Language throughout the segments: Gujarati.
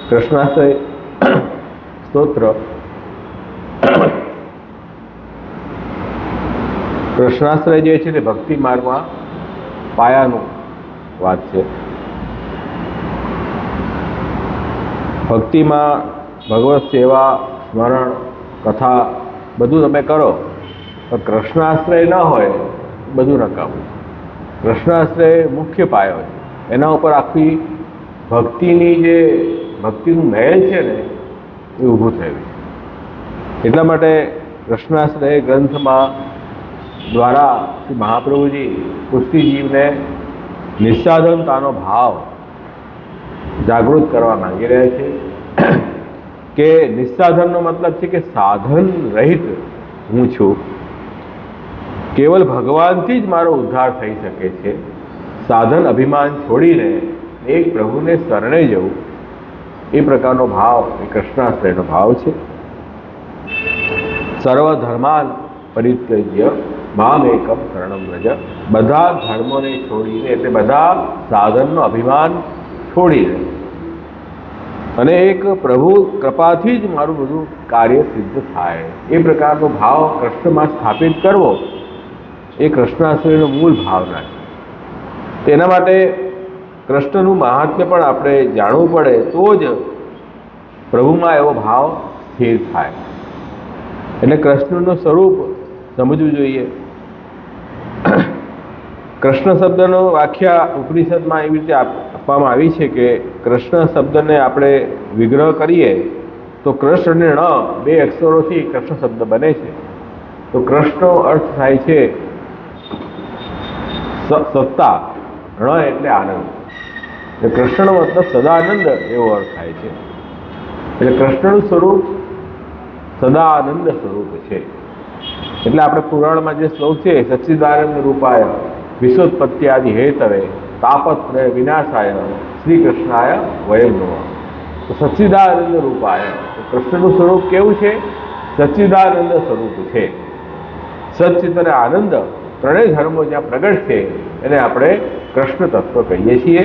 કૃષ્ણાશ્રય સ્તોત્ર કૃષ્ણાશ્રય જે છે તે ભક્તિ માર્ગમાં પાયાનું વાત છે. ભક્તિમાં ભગવત સેવા, સ્મરણ, કથા બધું તમે કરો, પણ કૃષ્ણાશ્રય ન હોય બધું નકામું. કૃષ્ણાશ્રય મુખ્ય પાયો છે. એના ઉપર આખી ભક્તિનું મહેલ છે ને એ ઊભું થયેલું છે. એટલા માટે કૃષ્ણાશ્રય ગ્રંથમાં દ્વારા શ્રી મહાપ્રભુજી પુષ્ટિજીવને નિસ્સાધનતાનો ભાવ જાગૃત કરવા માંગી રહ્યા છે કે નિસ્સાધનનો મતલબ છે કે સાધન રહિત હું છું. કેવલ ભગવાનથી જ મારો ઉદ્ધાર થઈ શકે છે. સાધન અભિમાન છોડીને એક પ્રભુને શરણે જવું, એ પ્રકારનો ભાવ એ કૃષ્ણાશ્રયનો ભાવ છે. સર્વ ધર્માન પરિત્યજ્ય મામ એકમ શરણમ વ્રજ. બધા ધર્મોને છોડીને, એટલે બધા સાધનનો અભિમાન છોડીને અને એક પ્રભુ કૃપાથી જ મારું બધું કાર્ય સિદ્ધ થાય, એ પ્રકારનો ભાવ કૃષ્ણમાં સ્થાપિત કરવો એ કૃષ્ણાશ્રયનો મૂળ ભાવના છે. તેના માટે કૃષ્ણનું મહાત્મ્ય પણ આપણે જાણવું પડે તો જ પ્રભુમાં એવો ભાવ સ્થિર થાય. એટલે કૃષ્ણનું સ્વરૂપ સમજવું જોઈએ. કૃષ્ણ શબ્દનો વ્યાખ્યા ઉપનિષદમાં એવી રીતે આપવામાં આવી છે કે કૃષ્ણ શબ્દને આપણે વિગ્રહ કરીએ તો કૃષ્ણ અને ણ બે અક્ષરોથી કૃષ્ણ શબ્દ બને છે. તો કૃષ્ણનો અર્થ થાય છે સત્તા, ણ એટલે આનંદ. એટલે કૃષ્ણનો મતલબ સદાનંદ એવો અર્થ થાય છે. એટલે કૃષ્ણનું સ્વરૂપ સદાનંદ સ્વરૂપ છે. એટલે આપણે પુરાણમાં જે શ્લોક છે, સચ્ચિદાનંદ રૂપાય વિશ્વોત્પત્તિ આદિ હેતવે તાપત્રય વિનાશાય શ્રી કૃષ્ણાય વયમ નમઃ. તો સચ્ચિદાનંદ રૂપાય, કૃષ્ણનું સ્વરૂપ કેવું છે? સચ્ચિદાનંદ સ્વરૂપ છે. સચ્ચિત અને આનંદ ત્રણેય ધર્મો જ્યાં પ્રગટ છે એને આપણે કૃષ્ણ તત્વ કહીએ છીએ.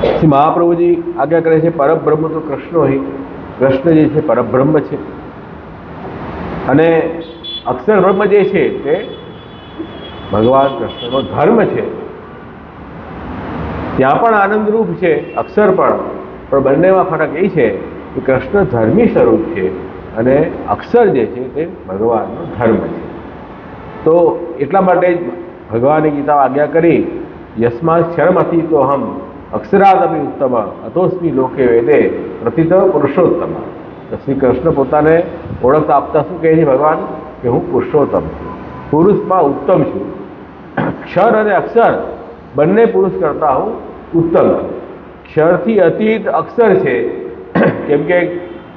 શ્રી મહાપ્રભુજી આજ્ઞા કરે છે પરબ્રહ્મ તો કૃષ્ણો હિ. કૃષ્ણ જે છે પરબ્રહ્મ છે અને અક્ષર બ્રહ્મ જે છે તે ભગવાન કૃષ્ણનો ધર્મ છે. ત્યાં પણ આનંદરૂપ છે અક્ષર પણ બંનેમાં ફરક એ છે કે કૃષ્ણ ધર્મી સ્વરૂપ છે અને અક્ષર જે છે તે ભગવાનનો ધર્મ છે. તો એટલા માટે જ ભગવાને ગીતા આજ્ઞા કરી યસ્માત ક્ષરમતી તો હમ અક્ષરાદપી ઉત્તમ અતોસ્મી લોકે વેદે પ્રતિત પુરુષોત્તમ. શ્રી કૃષ્ણ પોતાને ઓળખ આપતા શું કહે છે ભગવાન? કે હું પુરુષોત્તમ છું, પુરુષમાં ઉત્તમ છું. ક્ષર અને અક્ષર બંને પુરુષ કરતા હું ઉત્તમ છું. ક્ષરથી અતીત અક્ષર છે, કેમ કે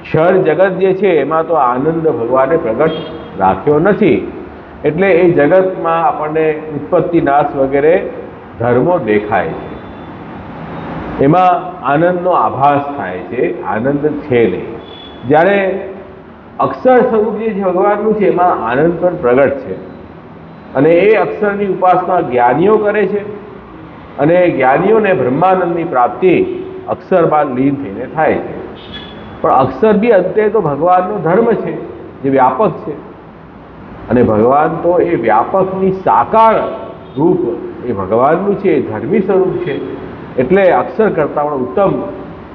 ક્ષર જગત જે છે એમાં તો આનંદ ભગવાને પ્રગટ રાખ્યો નથી. એટલે એ જગતમાં આપણને ઉત્પત્તિ નાશ વગેરે ધર્મો દેખાય છે, એમાં આનંદનો આભાસ થાય છે, આનંદ છે નહીં. જ્યારે અક્ષર સ્વરૂપ જે ભગવાનનું છે એમાં આનંદ પણ પ્રગટ છે અને એ અક્ષરની ઉપાસના જ્ઞાનીઓ કરે છે અને જ્ઞાનીઓને બ્રહ્માનંદની પ્રાપ્તિ અક્ષરમાં લીન થઈને થાય છે. પણ અક્ષર બી અંતે તો ભગવાનનો ધર્મ છે જે વ્યાપક છે અને ભગવાન તો એ વ્યાપકની સાકાર રૂપ એ ભગવાનનું છે, એ ધર્મી સ્વરૂપ છે. એટલે અક્ષર કરતાં પણ ઉત્તમ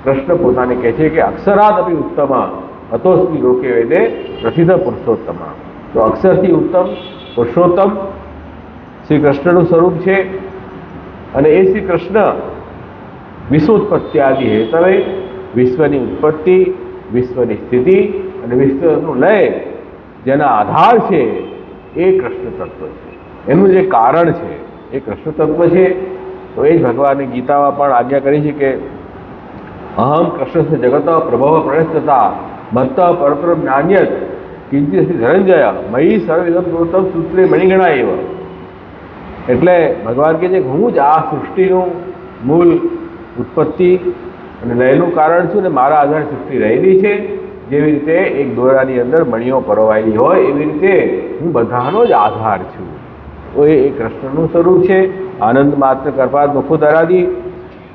કૃષ્ણ પોતાને કહે છે કે અક્ષરાદ અપી ઉત્તમ અતોસ્મી લોકે વેદે પ્રસિદ્ધ પુરુષોત્તમ. તો અક્ષરથી ઉત્તમ પુરુષોત્તમ શ્રી કૃષ્ણનું સ્વરૂપ છે અને એ શ્રી કૃષ્ણ વિશ્વોત્પત્તિ આદિ હેતવે, વિશ્વની ઉત્પત્તિ, વિશ્વની સ્થિતિ અને વિશ્વનું લય જેના આધાર છે એ કૃષ્ણ તત્વ છે. એનું જે કારણ છે એ કૃષ્ણ તત્વ છે. તો એ જ ભગવાને ગીતામાં પણ આજ્ઞા કરી છે કે અહમ કૃષ્ણ જગત પ્રભવ પ્રણસ્તતા મત્ત પરપરમ નાન્યત કિંચિત ધનંજય મયી સર્વવિદમ પ્રોતમ સૂત્રે મણિગણા એવ. એટલે ભગવાન કહે છે કે હું જ આ સૃષ્ટિનું મૂળ ઉત્પત્તિ અને લયનું કારણ છું ને મારા આધારે સૃષ્ટિ રહેલી છે. જેવી રીતે એક દોરાની અંદર મણીઓ પરોવાયેલી હોય એવી રીતે હું બધાનો જ આધાર છું. તો એ કૃષ્ણનું સ્વરૂપ છે. આનંદ માત્ર કરપાદ મુખો ધરાદી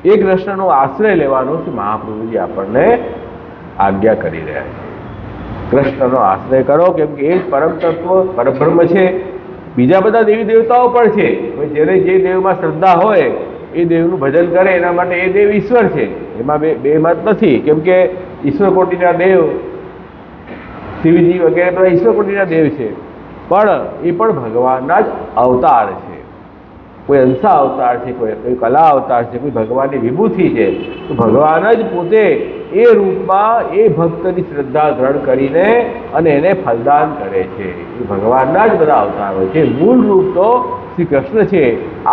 એ કૃષ્ણનો આશ્રય લેવાનો મહાપ્રભુજી આપણને આજ્ઞા કરી રહ્યા છે। કૃષ્ણનો આશ્રય કરો, કેમ કે એ પરમ તત્વ પરબ્રહ્મ છે। બીજા બધા દેવી દેવતાઓ પણ છે, જેને જે દેવમાં શ્રદ્ધા હોય એ દેવનું ભજન કરે, એના માટે એ દેવ ઈશ્વર છે, એમાં બે મત નથી। કેમ કે ઈશ્વર કોટીના દેવ શિવજી વગેરે બધા ઈશ્વર કોટીના દેવ છે, પણ એ પણ ભગવાનના જ અવતાર છે। કોઈ અંશા અવતાર છે, કોઈ કલા અવતાર છે, કોઈ ભગવાનની વિભૂતિ છે, તો ભગવાન જ પોતે એ રૂપમાં એ ભક્તની શ્રદ્ધા દ્રઢ કરીને અને એને ફલદાન કરે છે। એ ભગવાનના જ બધા અવતારો છે। મૂળ રૂપ તો શ્રી કૃષ્ણ છે।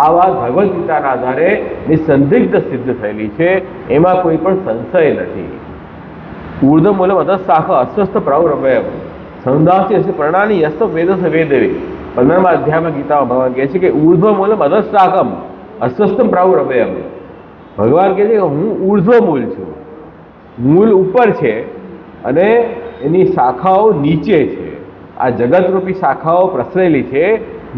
આ વાત ભગવદ્ ગીતાના આધારે નિસંદિગ્ધ સિદ્ધ થયેલી છે, એમાં કોઈ પણ સંશય નથી। ઊર્ધ્વમૂલમ અધઃશાખ અસ્વસ્થ પ્રવરભયમ સંદાસ્ય પ્રણાની યસ્વ વેદસ વેદવે। 15મા અધ્યાયમાં ગીતામાં ભગવાન કહે છે કે ઊર્ધ્વમૂલમ અધઃશાખમ અસ્વસ્થમ પ્રવરભયમ। ભગવાન કહે છે કે હું ઊર્ધ્વમૂલ છું, મૂળ ઉપર છે અને એની શાખાઓ નીચે છે। આ જગતરૂપી શાખાઓ પ્રસરેલી છે,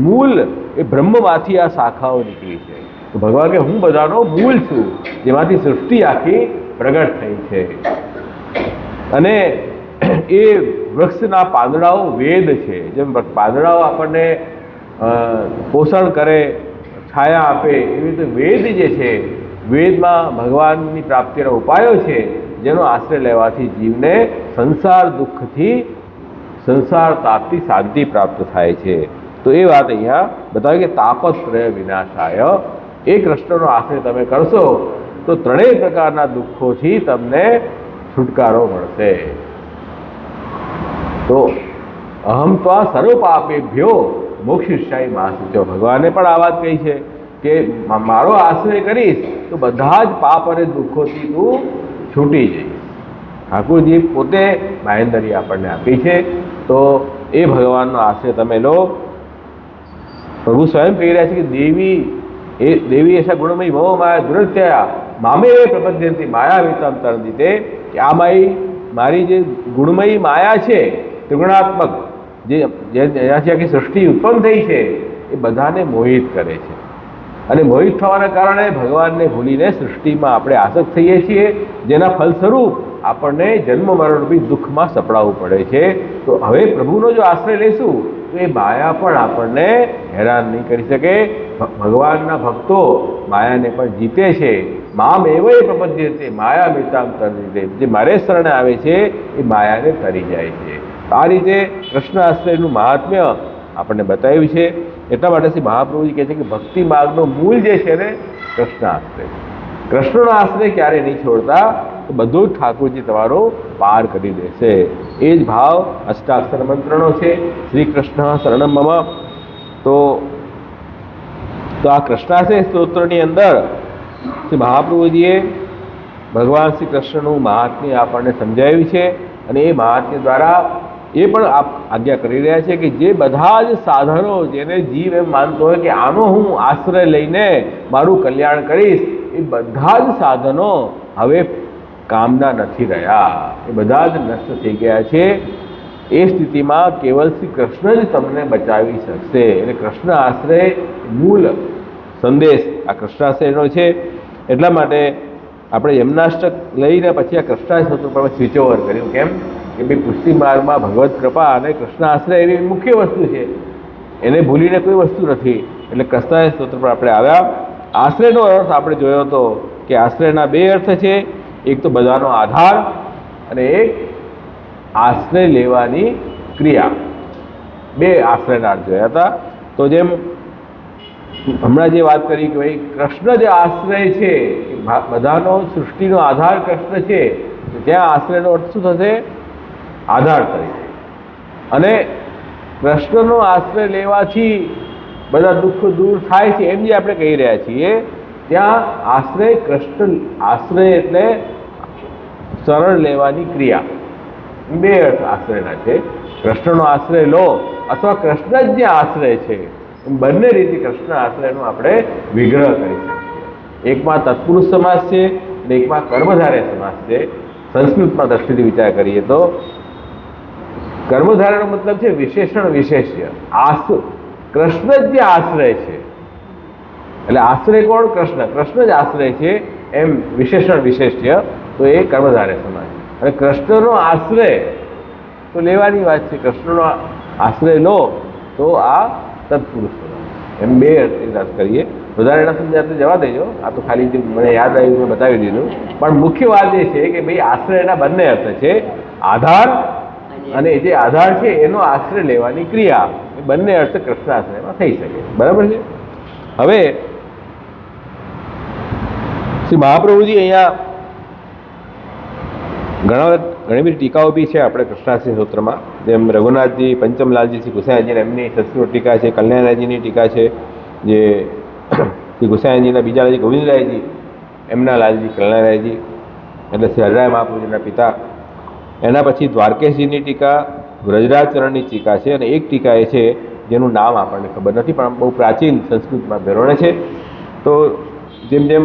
મૂળ એ બ્રહ્મમાંથી આ શાખાઓ નીકળી છે। તો ભગવાન કે હું બધાનો મૂળ છું, જેમાંથી સૃષ્ટિ આખી પ્રગટ થઈ છે। અને એ વૃક્ષના પાંદડાઓ વેદ છે। જેમ પાંદડાઓ આપણને પોષણ કરે, છાયા આપે, એવી રીતે વેદ જે છે, વેદમાં ભગવાનની પ્રાપ્તિના ઉપાયો છે, જેનો આશ્રય લેવાથી જીવને સંસાર દુઃખથી, સંસાર તાપથી શાંતિ પ્રાપ્ત થાય છે। તો એ વાત અહીંયા બતાવે કે તાપત્રય વિનાશાય, એ કૃષ્ણનો આશ્રય તમે કરશો તો ત્રણેય પ્રકારના દુઃખોથી તમને છુટકારો મળશે। તો અહમ તો આ સર્વ પાપેભ્યો મોક્ષિષ્યાય માસુચો। ભગવાને પણ આ વાત કહી છે કે મારો આશ્રય કરીશ તો બધા જ પાપ અને દુઃખોથી તું છૂટી જઈશ। ઠાકુરજી પોતે બાંહેધરી આપણને આપી છે, તો એ ભગવાનનો આશ્રય તમે લો। પ્રભુ સ્વયં કહી રહ્યા છે કે દેવી એશા ગુણમયી મો માયા દુરત્યા મામે પ્રપદ્યંતી માયા વિતમ તરદિતે। કે આ મારી જે ગુણમયી માયા છે, ત્રિગુણાત્મક, જેનાથી આખી સૃષ્ટિ ઉત્પન્ન થઈ છે, એ બધાને મોહિત કરે છે। અને મોહિત થવાના કારણે ભગવાનને ભૂલીને સૃષ્ટિમાં આપણે આસક્ત થઈએ છીએ, જેના ફલ સ્વરૂપ આપણને જન્મ મરણરૂપી દુઃખમાં સપડાવવું પડે છે। તો હવે પ્રભુનો જો આશ્રય લેશું તો એ માયા પણ આપણને હેરાન નહીં કરી શકે। ભગવાનના ભક્તો માયાને પણ જીતે છે। મામ એવય પ્રપદ્યતે માયા મિતામ તરદિતે। જે મારે શરણે આવે છે એ માયાને તરી જાય છે। આ રીતે કૃષ્ણ આશ્રયનું મહાત્મ્ય આપણને બતાવ્યું છે। એટલા માટે શ્રી મહાપ્રભુજી કહે છે કે ભક્તિ માર્ગનો મૂળ જે છે ને કૃષ્ણ આશ્રય। કૃષ્ણનો આશ્રય ક્યારે નહીં છોડતા, તો બધું જ ઠાકોરજી તમારો પાર કરી દેશે। એ જ ભાવ અષ્ટાક્ષર મંત્રનો છે, શ્રી કૃષ્ણ શરણમ મમ। તો આ કૃષ્ણાશ્રય સ્તોત્રની અંદર શ્રી મહાપ્રભુજીએ ભગવાન શ્રી કૃષ્ણનું મહાત્મ્ય આપણને સમજાવ્યું છે। અને એ મહાત્મ્ય દ્વારા એ પણ આજ્ઞા કરી રહ્યા છે કે જે બધા જ સાધનો, જેને જીવ એમ માનતો હોય કે આનો હું આશ્રય લઈને મારું કલ્યાણ કરીશ, એ બધા જ સાધનો હવે કામના નથી રહ્યા, એ બધા જ નષ્ટ થઈ ગયા છે। એ સ્થિતિમાં કેવલ શ્રી કૃષ્ણ જ તમને બચાવી શકશે। એટલે કૃષ્ણ આશ્રય મૂળ સંદેશ આ કૃષ્ણાશ્રયનો છે। એટલા માટે આપણે યમનાષ્ટક લઈને પછી આ કૃષ્ણાશ્રય સ્તોત્ર પર સ્વિચ ઓવર કર્યું। કેમ કે ભાઈ પુષ્ટિ માર્ગમાં ભગવત કૃપા અને કૃષ્ણાશ્રય એવી મુખ્ય વસ્તુ છે, એને ભૂલીને કોઈ વસ્તુ નથી। એટલે કૃષ્ણાશ્રય સ્તોત્ર પર આપણે આવ્યા। આશ્રયનો અર્થ આપણે જોયો હતો કે આશ્રયના બે અર્થ છે, એક તો બધાનો આધાર અને એક આશ્રય લેવાની ક્રિયા। બે આશ્રયના અર્થ જોયા હતા। તો જેમ હમણાં જે વાત કરી કે ભાઈ કૃષ્ણ જે આશ્રય છે, બધાનો સૃષ્ટિનો આધાર કૃષ્ણ છે, તો ત્યાં આશ્રયનો અર્થ શું થશે? આધાર તરીકે। અને કૃષ્ણનો આશ્રય લેવાથી બધા દુઃખ દૂર થાય છે એમ જે આપણે કહી રહ્યા છીએ, ત્યાં આશ્રય કૃષ્ણ આશ્રય એટલે શરણ લેવાની ક્રિયા। બે અર્થ આશ્રયના છે, કૃષ્ણનો આશ્રય લો અથવા કૃષ્ણ જ જે આશ્રય છે, બંને રીતે કૃષ્ણ આશ્રયનો આપણે વિગ્રહ કરી શકીએ। એકમાં તત્પુરુષ સમાસ છે અને એકમાં કર્મધારય સમાસ છે। સંસ્કૃતમાં દ્રષ્ટિથી વિચાર કરીએ તો કર્મધારયનો મતલબ છે વિશેષણ વિશેષ્ય। કૃષ્ણ જ જે આશ્રય છે, એટલે આશ્રય કોણ? કૃષ્ણ। કૃષ્ણ જ આશ્રય છે એમ વિશેષણ વિશેષ્ય, તો એ કર્મધારય સમાસ. અને કૃષ્ણનો આશ્રય તો લેવાની વાત છે. કૃષ્ણનો આશ્રય લો તો આ તત્પુરુષ સમાસ. એમ બે અર્થ કરીએ. વધારે એના સમજાતું જવા દેજો, આ તો ખાલી જે મને યાદ આવ્યું મેં બતાવી દીધું. પણ મુખ્ય વાત એ છે કે ભાઈ આશ્રયના બંને અર્થ છે, આધાર અને જે આધાર છે એનો આશ્રય લેવાની ક્રિયા, એ બંને અર્થ કૃષ્ણાશ્રયમાં થઈ શકે. બરાબર છે. હવે શ્રી મહાપ્રભુજી અહીંયા ઘણી બધી ટીકાઓ બી છે આપણે કૃષ્ણાશ્રય સૂત્રમાં. જેમ રઘુનાથજી, પંચમલાલજી, શ્રી ગુસાઈજી એમની સંસ્કૃત ટીકા છે, કલ્યાણરાયજીની ટીકા છે, જે શ્રી ગુસાઈજીના બીજા લાલજી ગોવિંદરાયજી, એમના લાલજી કલ્યાણરાયજી એટલે શ્રી હરિરાય મહાપ્રભુજીના પિતા. એના પછી દ્વારકેશજીની ટીકા, વ્રજરાજચરણની ટીકા છે, અને એક ટીકા એ છે જેનું નામ આપણને ખબર નથી પણ બહુ પ્રાચીન સંસ્કૃતમાં બેરોણે છે. તો જેમ જેમ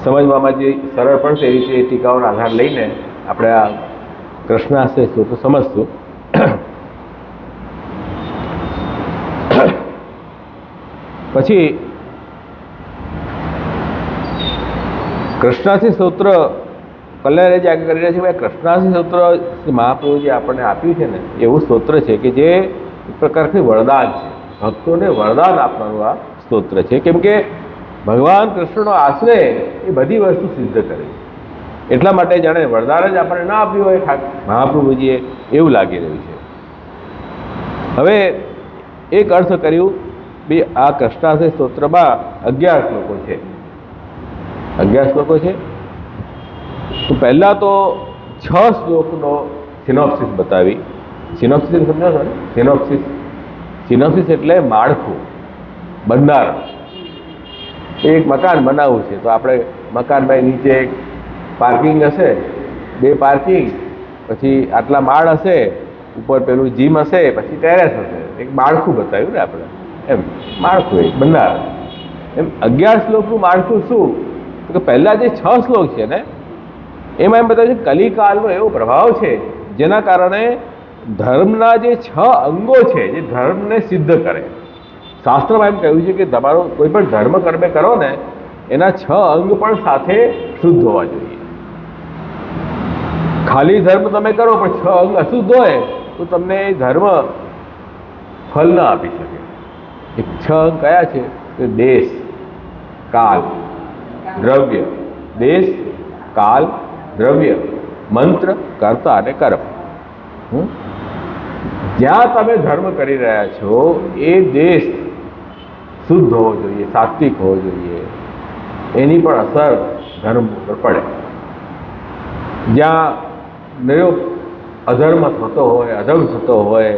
સમજવામાં જે સરળ પડશે એ રીતે એ ટીકાઓનો આધાર લઈને આપણે આ કૃષ્ણાશ્રય સ્તોત્ર સમજશું. પછી કૃષ્ણાશ્રય સ્તોત્ર કલ્યાણરાયજી આગળ કરી રહ્યા છે. ભાઈ કૃષ્ણાશ્રય સ્તોત્ર મહાપ્રભુજી આપણને આપ્યું છે ને, એવું સ્તોત્ર છે કે જે એક પ્રકારથી વરદાન છે, ભક્તોને વરદાન આપવાનું આ સ્તોત્ર છે. કેમ કે ભગવાન કૃષ્ણનો આશ્રય એ બધી વસ્તુ સિદ્ધ કરે છે. એટલા માટે જાણે વરદાન જ આપણને ના આપ્યું હોય મહાપ્રભુજીએ, એવું લાગી રહ્યું છે. હવે એક અર્થ કર્યું બી આ કૃષ્ણાશ્રય સ્તોત્રમાં 11 શ્લોકો છે. 11 શ્લોકો છે. તો પહેલા તો 6 શ્લોકનો સિનોપ્સિસ બતાવી. સિનોપ્સિસ સમજો છો ને? સિનોપ્સિસ એટલે માળખું, બંધારણ. એક મકાન બનાવવું છે તો આપણે મકાનમાં નીચે એક પાર્કિંગ હશે, 2 પાર્કિંગ, પછી આટલા માળ હશે, ઉપર પેલું જીમ હશે, પછી ટેરેસ હશે. એક માળખું બતાવ્યું ને આપણે, એમ માળખું એક બંધારણ. એમ 11 શ્લોકનું માળખું શું? તો કે પહેલા જે 6 શ્લોક છે ને એમાં એમ બતાવ્યું છે કલિકાલનો એવો પ્રભાવ છે જેના કારણે ધર્મના જે 6 અંગો છે જે ધર્મને સિદ્ધ કરે. શાસ્ત્રમાં એમ કહ્યું છે કે તમારો કોઈ પણ ધર્મ કર્મ કરો ને એના 6 અંગ પણ સાથે શુદ્ધ હોવા જોઈએ. ખાલી ધર્મ તમે કરો પણ 6 અંગ અશુદ્ધ હોય તો તમને એ ધર્મ ફલ ન આપી શકે. એ 6 અંગ કયા છે? તો દેશ, કાલ, દ્રવ્ય. દેશ, કાલ, દ્રવ્ય, મંત્ર, કર્તા અને કર્મ. જ્યાં તમે ધર્મ કરી રહ્યા છો એ દેશ શુદ્ધ હોવો જોઈએ, સાત્વિક હોવો જોઈએ, એની પણ અસર ધર્મ ઉપર પડે. જ્યાં અધર્મ થતો હોય, અધર્મ થતો હોય,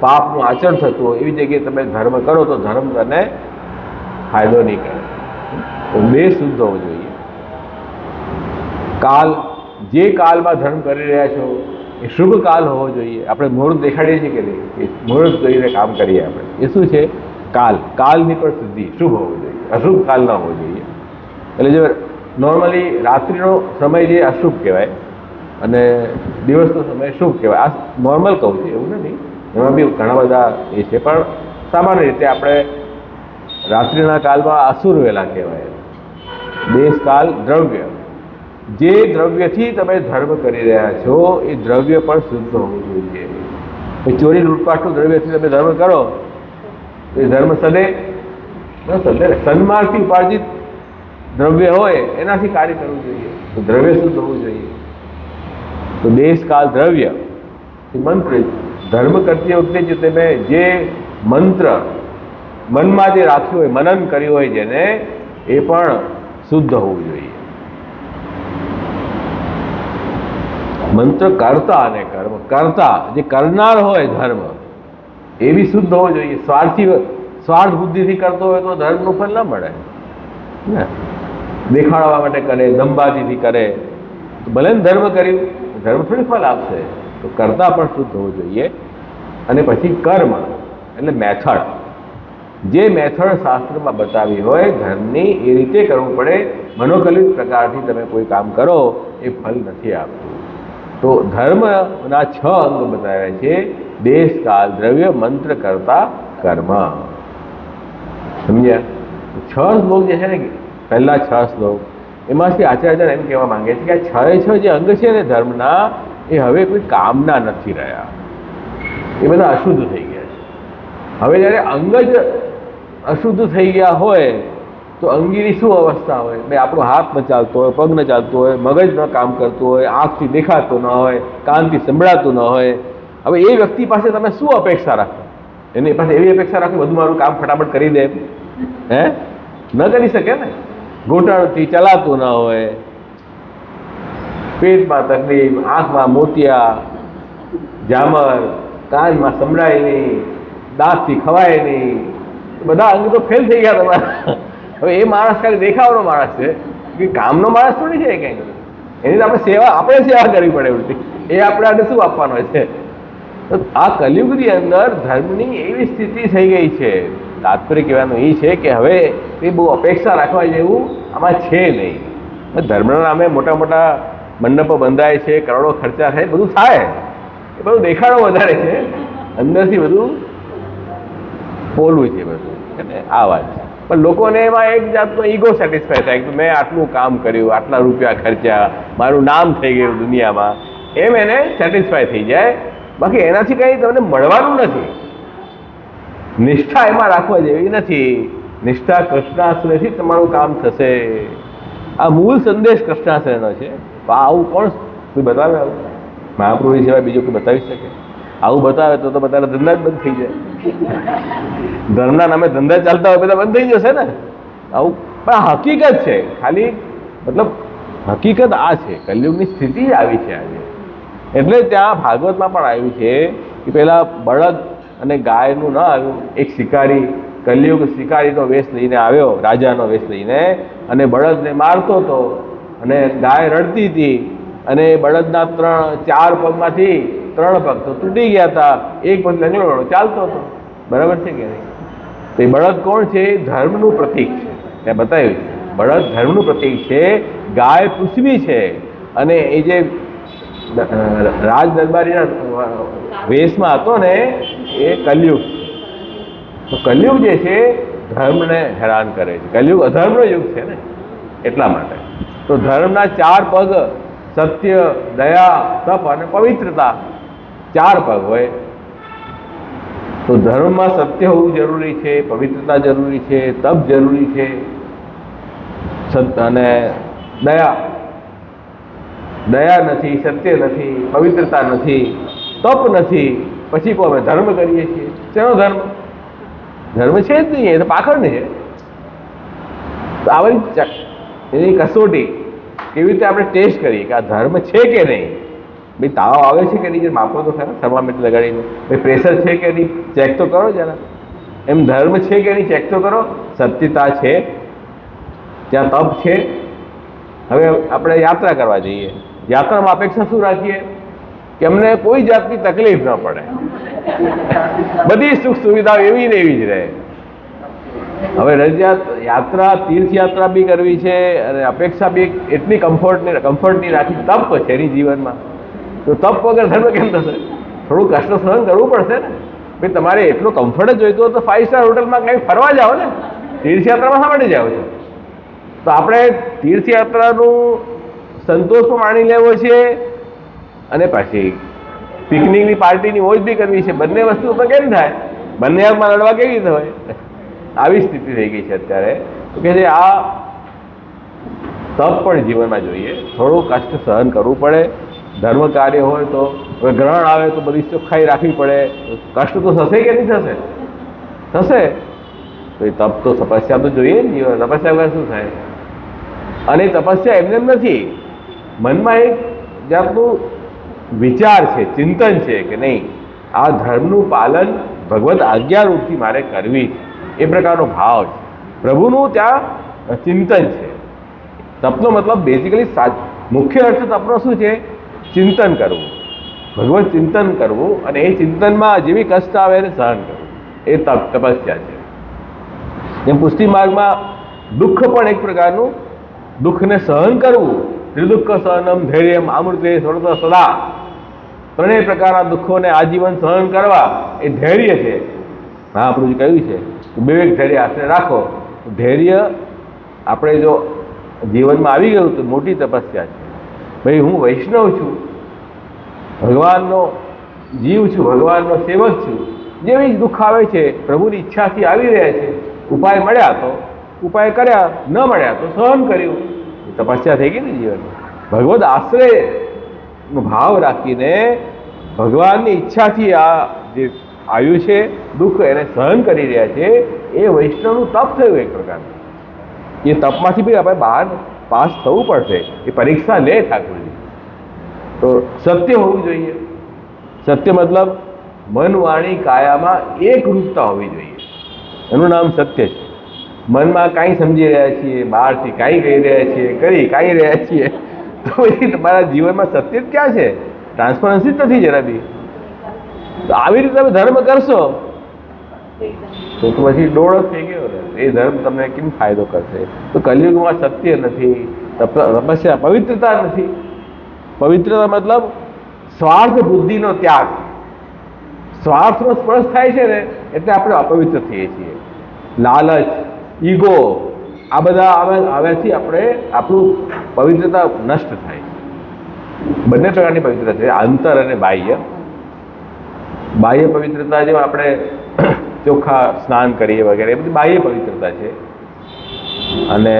પાપનું આચરણ થતું હોય એવી જગ્યાએ તમે ધર્મ કરો તો ધર્મ તને ફાયદો નહીં કરે. તો દેશ શુદ્ધ હોવો જોઈએ. કાલ, જે કાલમાં ધર્મ કરી રહ્યા છો એ શુભ કાલ હોવો જોઈએ. આપણે મુહૂર્ત દેખાડીએ છીએ કે નહીં, એ મુહૂર્ત જોઈને કામ કરીએ આપણે. એ શું છે? કાલ. કાલની પણ શુદ્ધિ, શુભ હોવો જોઈએ, અશુભ કાલ ન હોવો જોઈએ. એટલે જો નોર્મલી રાત્રિનો સમય જે અશુભ કહેવાય અને દિવસનો સમય શુભ કહેવાય. આ નોર્મલ કહું છું, એવું નથી, એમાં બી ઘણા બધા એ છે. પણ સામાન્ય રીતે આપણે રાત્રિના કાલમાં અસુર વેલા કહેવાય. દેશકાલ, દ્રવ્ય. જે દ્રવ્યથી તમે ધર્મ કરી રહ્યા છો એ દ્રવ્ય પણ શુદ્ધ હોવું જોઈએ. ચોરી લૂંટપાટનું દ્રવ્યથી તમે ધર્મ કરો તો એ ધર્મ સદે ન સદે. સન્માર્ગથી ઉપાર્જિત દ્રવ્ય હોય એનાથી કાર્ય કરવું જોઈએ તો દ્રવ્ય શુદ્ધ હોવું જોઈએ. તો દેશકાલ, દ્રવ્ય, મંત્ર. ધર્મ કરતી વખતે જો તમે જે મંત્ર મનમાં જે રાખ્યું હોય, મનન કર્યું હોય જેને, એ પણ શુદ્ધ હોવું જોઈએ. મંત્ર કરતા અને કર્મ. કરતા જે કરનાર હોય ધર્મ એ બી શુદ્ધ હોવો જોઈએ. સ્વાર્થ બુદ્ધિથી કરતો હોય તો ધર્મનું ફળ ન મળે ને. દેખાડવા માટે કરે, દંબાજીથી કરે તો ભલે ને ધર્મ કર્યું, ધર્મ થોડી ફળ આપશે. તો કરતા પણ શુદ્ધ હોવું જોઈએ. અને પછી કર્મ એટલે મેથડ. જે મેથડ શાસ્ત્રમાં બતાવી હોય ધર્મની એ રીતે કરવું પડે. મનોકલિત પ્રકારથી તમે કોઈ કામ કરો એ ફળ નથી આપતું. તો ધર્મના 6 અંગ બતાવ્યા છે: દેશ, કાલ, દ્રવ્ય, મંત્ર, કર્તા, કર્મ. સમજ્યા? 6 શ્લોક જે છે ને, પહેલા 6 શ્લોક એમાં શ્રી આચાર્ય એમ કહેવા માંગે છે કે આ છ જે અંગ છે ને ધર્મના, એ હવે કોઈ કામના નથી રહ્યા, એ બધા અશુદ્ધ થઈ ગયા છે. હવે જ્યારે અંગ જ અશુદ્ધ થઈ ગયા હોય તો અંગીની શું અવસ્થા હોય? ભાઈ આપણો હાથ ન ચાલતો હોય, પગ ન ચાલતો હોય, મગજ ન કામ કરતું હોય, આંખથી દેખાતું ન હોય, કાનથી સંભળાતું ન હોય, હવે એ વ્યક્તિ પાસે તમે શું અપેક્ષા રાખો? એની પાસે એવી અપેક્ષા રાખો બધું મારું કામ ફટાફટ કરી દે? હે, ન કરી શકે ને. ઘૂંટણથી ચલાતું ન હોય, પેટમાં તકલીફ, આંખમાં મોતિયા, ઝામર, કાનમાં સંભળાય નહીં, દાંતથી ખવાય નહીં, બધા અંગ તો ફેલ થઈ ગયા તમારા. હવે એ માણસ ખાલી દેખાવનો માણસ છે કે કામનો માણસ થોડી છે કંઈ. એની તો આપણે સેવા કરવી પડે ઉલટી. એ આપણે શું આપવાનો છે? તો આ કલિયુગની અંદર ધર્મની એવી સ્થિતિ થઈ ગઈ છે. તાત્પર્ય કહેવાનું એ છે કે હવે એ બહુ અપેક્ષા રાખવા જેવું આમાં છે નહીં. ધર્મના નામે મોટા મોટા મંડપો બંધાય છે, કરોડો ખર્ચા થાય, બધું થાય, એ બધું દેખાડો વધારે છે, અંદરથી બધું પોલું છે બધું. આ વાત છે. પણ લોકોને એમાં એક જાતનો ઈગો સેટિસ્ફાય થાય કે મેં આટલું કામ કર્યું, આટલા રૂપિયા ખર્ચ્યા, મારું નામ થઈ ગયું દુનિયામાં, એમ એને સેટિસ્ફાય થઈ જાય. બાકી એનાથી કંઈ તમને મળવાનું નથી. નિષ્ઠા એમાં રાખવા જેવી નથી. નિષ્ઠા કૃષ્ણાશ્રયથી તમારું કામ થશે. આ મૂળ સંદેશ કૃષ્ણાશ્રયનો છે. આવું કોણ કોઈ બતાવે? આવું મહાપ્રભુ સિવાય બીજું કોઈ બતાવી શકે? આવું બતાવે તો બધા ધંધા જ બંધ થઈ જાય. ધર્મના નામે ધંધા ચાલતા હોય બધા બંધ થઈ જશે ને. આવું પણ હકીકત છે, ખાલી મતલબ હકીકત આ છે. કલિયુગની સ્થિતિ આવી છે આજે. એટલે ત્યાં ભાગવતમાં પણ આવ્યું છે કે પેલા બળદ અને ગાયનું ન આવ્યું, એક શિકારી કલિયુગ શિકારીનો વેશ લઈને આવ્યો, રાજાનો વેશ લઈને, અને બળદને મારતો હતો અને ગાય રડતી હતી, અને બળદના 4 પગમાંથી 3 પગ તો તૂટી ગયા હતા, એક પગ લંગડો ચાલતો હતો. બરાબર છે કે નહીં? તો એ બળદ કોણ છે? ધર્મનું પ્રતીક છે. ત્યાં બતાવ્યું છે બળદ ધર્મનું પ્રતીક છે, ગાય પૃથ્વી છે, અને એ જે રાજ દરબારીના વેશમાં હતો ને એ કલયુગ. તો કલયુગ જે છે ધર્મને હેરાન કરે છે. કલયુગ અધર્મનો યુગ છે ને, એટલા માટે. તો ધર્મના 4 પગ સત્ય, દયા, તપ અને પવિત્રતા 4 પગ હોય. તો ધર્મમાં સત્ય હોવું જરૂરી છે, પવિત્રતા જરૂરી છે, તપ જરૂરી છે, અને દયા નથી, સત્ય નથી, પવિત્રતા નથી, તપ નથી, પછી અમે ધર્મ કરીએ છીએ. શેનો ધર્મ? ધર્મ છે જ નહીં, એ તો પાખંડ છે. તો આવી એની કસોટી કેવી રીતે આપણે ટેસ્ટ કરીએ કે આ ધર્મ છે કે નહીં? ભાઈ તાવ આવે છે કે નહીં, માપો તો ખરા થર્મામીટર લગાડીને. ભાઈ પ્રેશર છે કે નહીં ચેક તો કરો જરા. એમ ધર્મ છે કે નહીં ચેક તો કરો. સત્યતા છે, ત્યાં તપ છે. હવે આપણે યાત્રા કરવા જઈએ, યાત્રામાં અપેક્ષા શું રાખીએ? કે અમને કોઈ જાતની તકલીફ ન પડે, બધી સુખ સુવિધાઓ એવી ને એવી જ રહે. હવે યાત્રા તીર્થયાત્રા બી કરવી છે અને અપેક્ષા બી એટલી કમ્ફર્ટની રાખી. તપ છે એની જીવનમાં. તો તપ વગર ધર્મ કેમ થશે? થોડું કષ્ટ સહન કરવું પડશે ને. ભાઈ તમારે એટલો કમ્ફર્ટ જ જોઈતો હોય તો 5 સ્ટાર હોટલમાં કંઈક ફરવા જાઓ ને. તીર્થયાત્રામાં શા માટે જાઓ છો? તો આપણે તીર્થયાત્રાનું સંતોષ પણ માણી લેવો છે અને પછી પિકનિકની પાર્ટીની મોજ બી કરવી છે. બંને વસ્તુ તો કેમ થાય? બંને હાથમાં લડવા કેવી રીતે હોય? આવી સ્થિતિ થઈ ગઈ છે અત્યારે કે જે આ તપ પણ જીવનમાં જોઈએ. થોડું કષ્ટ સહન કરવું પડે. ધર્મ કાર્ય હોય તો હવે ગ્રહણ આવે તો બધી ચોખ્ખાઈ રાખવી પડે. કષ્ટ તો થશે કે નહીં થશે? થશે. તો એ તપ તો તપસ્યા તો જોઈએ ને જીવન. તપસ્યા વગર શું થાય? અને તપસ્યા એમને એમ નથી. મનમાં એક જાતનું વિચાર છે, ચિંતન છે કે નહીં આ ધર્મનું પાલન ભગવત આજ્ઞારૂપથી મારે કરવી, એ પ્રકારનો ભાવ છે. પ્રભુનું ત્યાં ચિંતન છે. તપનો મતલબ બેઝિકલી મુખ્ય અર્થ તપનો શું છે? ચિંતન કરવું, ભગવત ચિંતન કરવું, અને એ ચિંતનમાં જેવી કષ્ટ આવે એને સહન કરવું, એ તપસ્યા છે. જેમ પુષ્ટિ માર્ગમાં દુઃખ પણ એક પ્રકારનું, દુઃખને સહન કરવું, ત્રિદુઃખ સહનમ ધૈર્યમ અમૃતે સ્વર્ત સદા, 3 પ્રકારના દુઃખોને આજીવન સહન કરવા એ ધૈર્ય છે. મહાપ્રભુજી કહ્યું છે કે વિવેક ધૈર્ય આશરે રાખો. ધૈર્ય આપણે જો જીવનમાં આવી ગયું તો મોટી તપસ્યા છે. ભાઈ હું વૈષ્ણવ છું, ભગવાનનો જીવ છું, ભગવાનનો સેવક છું, જેવી જ દુઃખ આવે છે પ્રભુની ઈચ્છાથી આવી રહ્યા છે, ઉપાય મળ્યા તો ઉપાય કર્યા, ન મળ્યા તો સહન કર્યું, તપસ્યા થઈ ગઈ ને જીવનમાં. ભગવદ આશ્રયનો ભાવ રાખીને ભગવાનની ઈચ્છાથી આ જે આવ્યું છે દુઃખ એને સહન કરી રહ્યા છે, એ વૈષ્ણવનું તપ થયું એક પ્રકારનું. એ તપમાંથી બી આપણે બહાર પાસ થવું પડશે, એ પરીક્ષા લે ઠાકોરજી. તો સત્ય હોવું જોઈએ. સત્ય મતલબ મન વાણી કાયામાં એકરૂપતા હોવી જોઈએ, એનું નામ સત્ય છે. મનમાં કાંઈ સમજી રહ્યા છીએ, બહારથી કાંઈ કહી રહ્યા છીએ, કરી કાંઈ રહ્યા છીએ, તો એ તમારા જીવનમાં સત્ય જ ક્યાં છે? ટ્રાન્સપરન્સી જ નથી જરા બી. તો આવી રીતે તમે ધર્મ કરશો તો પછી ડોળો થઈ ગયો ને, એ ધર્મ તમને કેમ ફાયદો કરશે? તો કલિયુગમાં સત્ય નથી, તપસ્યા પવિત્રતા નથી. પવિત્રતા મતલબ સ્વાર્થ બુદ્ધિનો ત્યાગ. સ્વાર્થનો સ્પર્શ થાય છે ને એટલે આપણે અપવિત્ર થઈએ છીએ. લાલચ, ઈગો, આ બધા આવ્યાથી આપણે આપણું પવિત્રતા નષ્ટ થાય છે. બંને પ્રકારની પવિત્રતા છે, આંતર અને બાહ્ય. બાહ્ય પવિત્રતા જેમ આપણે ચોખ્ખા સ્નાન કરીએ વગેરે, એ બધી બાહ્ય પવિત્રતા છે. અને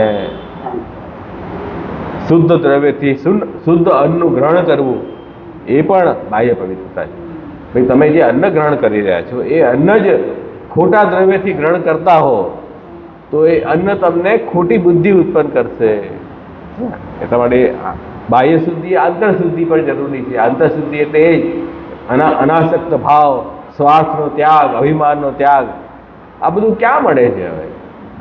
શુદ્ધ દ્રવ્યથી શુદ્ધ અન્નનું ગ્રહણ કરવું એ પણ બાહ્ય પવિત્રતા છે. ભાઈ તમે જે અન્ન ગ્રહણ કરી રહ્યા છો એ અન્ન જ ખોટા દ્રવ્યથી ગ્રહણ કરતા હો તો એ અન્ન તમને ખોટી બુદ્ધિ ઉત્પન્ન કરશે. એટલા માટે બાહ્ય શુદ્ધિ આંતર શુદ્ધિ પણ જરૂરી છે. આંતર શુદ્ધિ એટલે એ જ અનાસક્ત ભાવ, સ્વાર્થનો ત્યાગ, અભિમાનનો ત્યાગ. આ બધું ક્યાં મળે છે હવે?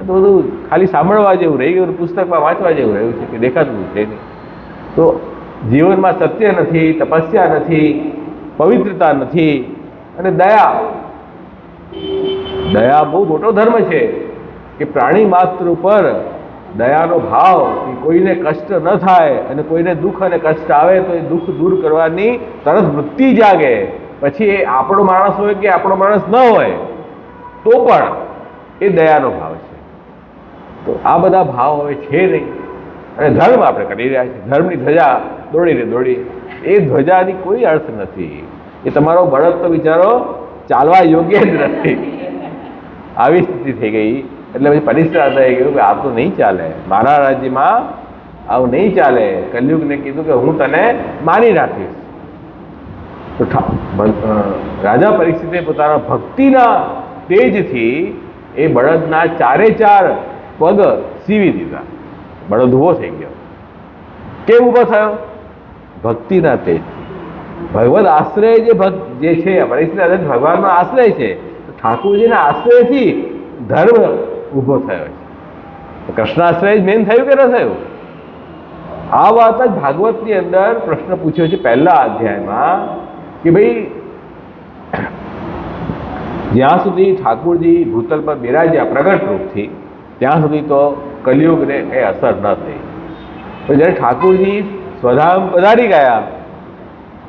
તો બધું ખાલી સાંભળવા જેવું રહી ગયું, પુસ્તકમાં વાંચવા જેવું રહ્યું છે કે દેખાતું છે નહીં. તો જીવનમાં સત્ય નથી, તપસ્યા નથી, પવિત્રતા નથી. અને દયા, દયા બહુ મોટો ધર્મ છે કે પ્રાણી માત્ર ઉપર દયાનો ભાવ, કે કોઈને કષ્ટ ન થાય અને કોઈને દુઃખ અને કષ્ટ આવે તો એ દુઃખ દૂર કરવાની તરત વૃત્તિ જાગે. પછી એ આપણો માણસ હોય કે આપણો માણસ ન હોય તો પણ એ દયાનો ભાવ છે. તો આ બધા ભાવ હવે છે નહીં અને ધર્મ આપણે કરી રહ્યા છીએ. ધર્મની ધજા દોડી, એ ધ્વજાની કોઈ અર્થ નથી. એ તમારો બળદ તો બિચારો ચાલવા યોગ્ય જ નથી. આવી સ્થિતિ થઈ ગઈ એટલે પછી પરિશ્રામ થઈ ગયું કે આ તો નહીં ચાલે, મારા રાજ્યમાં આવું નહીં ચાલે. કલયુગને કીધું કે હું તને માની રાખીશ. તો રાજા પરીક્ષિતે પોતાના ભક્તિના તેજથી એ બળદના ચારે ચાર પગ સીવી દીધા. બળદ ઊભો થઈ ગયો. કેમ ઊભો થયો? ભક્તિના તેજથી. ભગવદ આશ્રય જે છે પરીક્ષિત ભગવાનનો આશ્રય છે, ઠાકોરજીના આશ્રયથી ધર્મ ઊભો થયો છે. કૃષ્ણાશ્રય જ મેન થયું કે ન થયું? આ વાત જ ભાગવતની અંદર પ્રશ્ન પૂછ્યો છે પહેલા અધ્યાયમાં કે ભાઈ જ્યાં સુધી ઠાકોરજી ભૂતલ પર બિરાજ્યા પ્રગટ રૂપથી ત્યાં સુધી તો કલિયુગને એ અસર ન થઈ. પણ જ્યારે ઠાકોરજી સ્વધામ પધારી ગયા,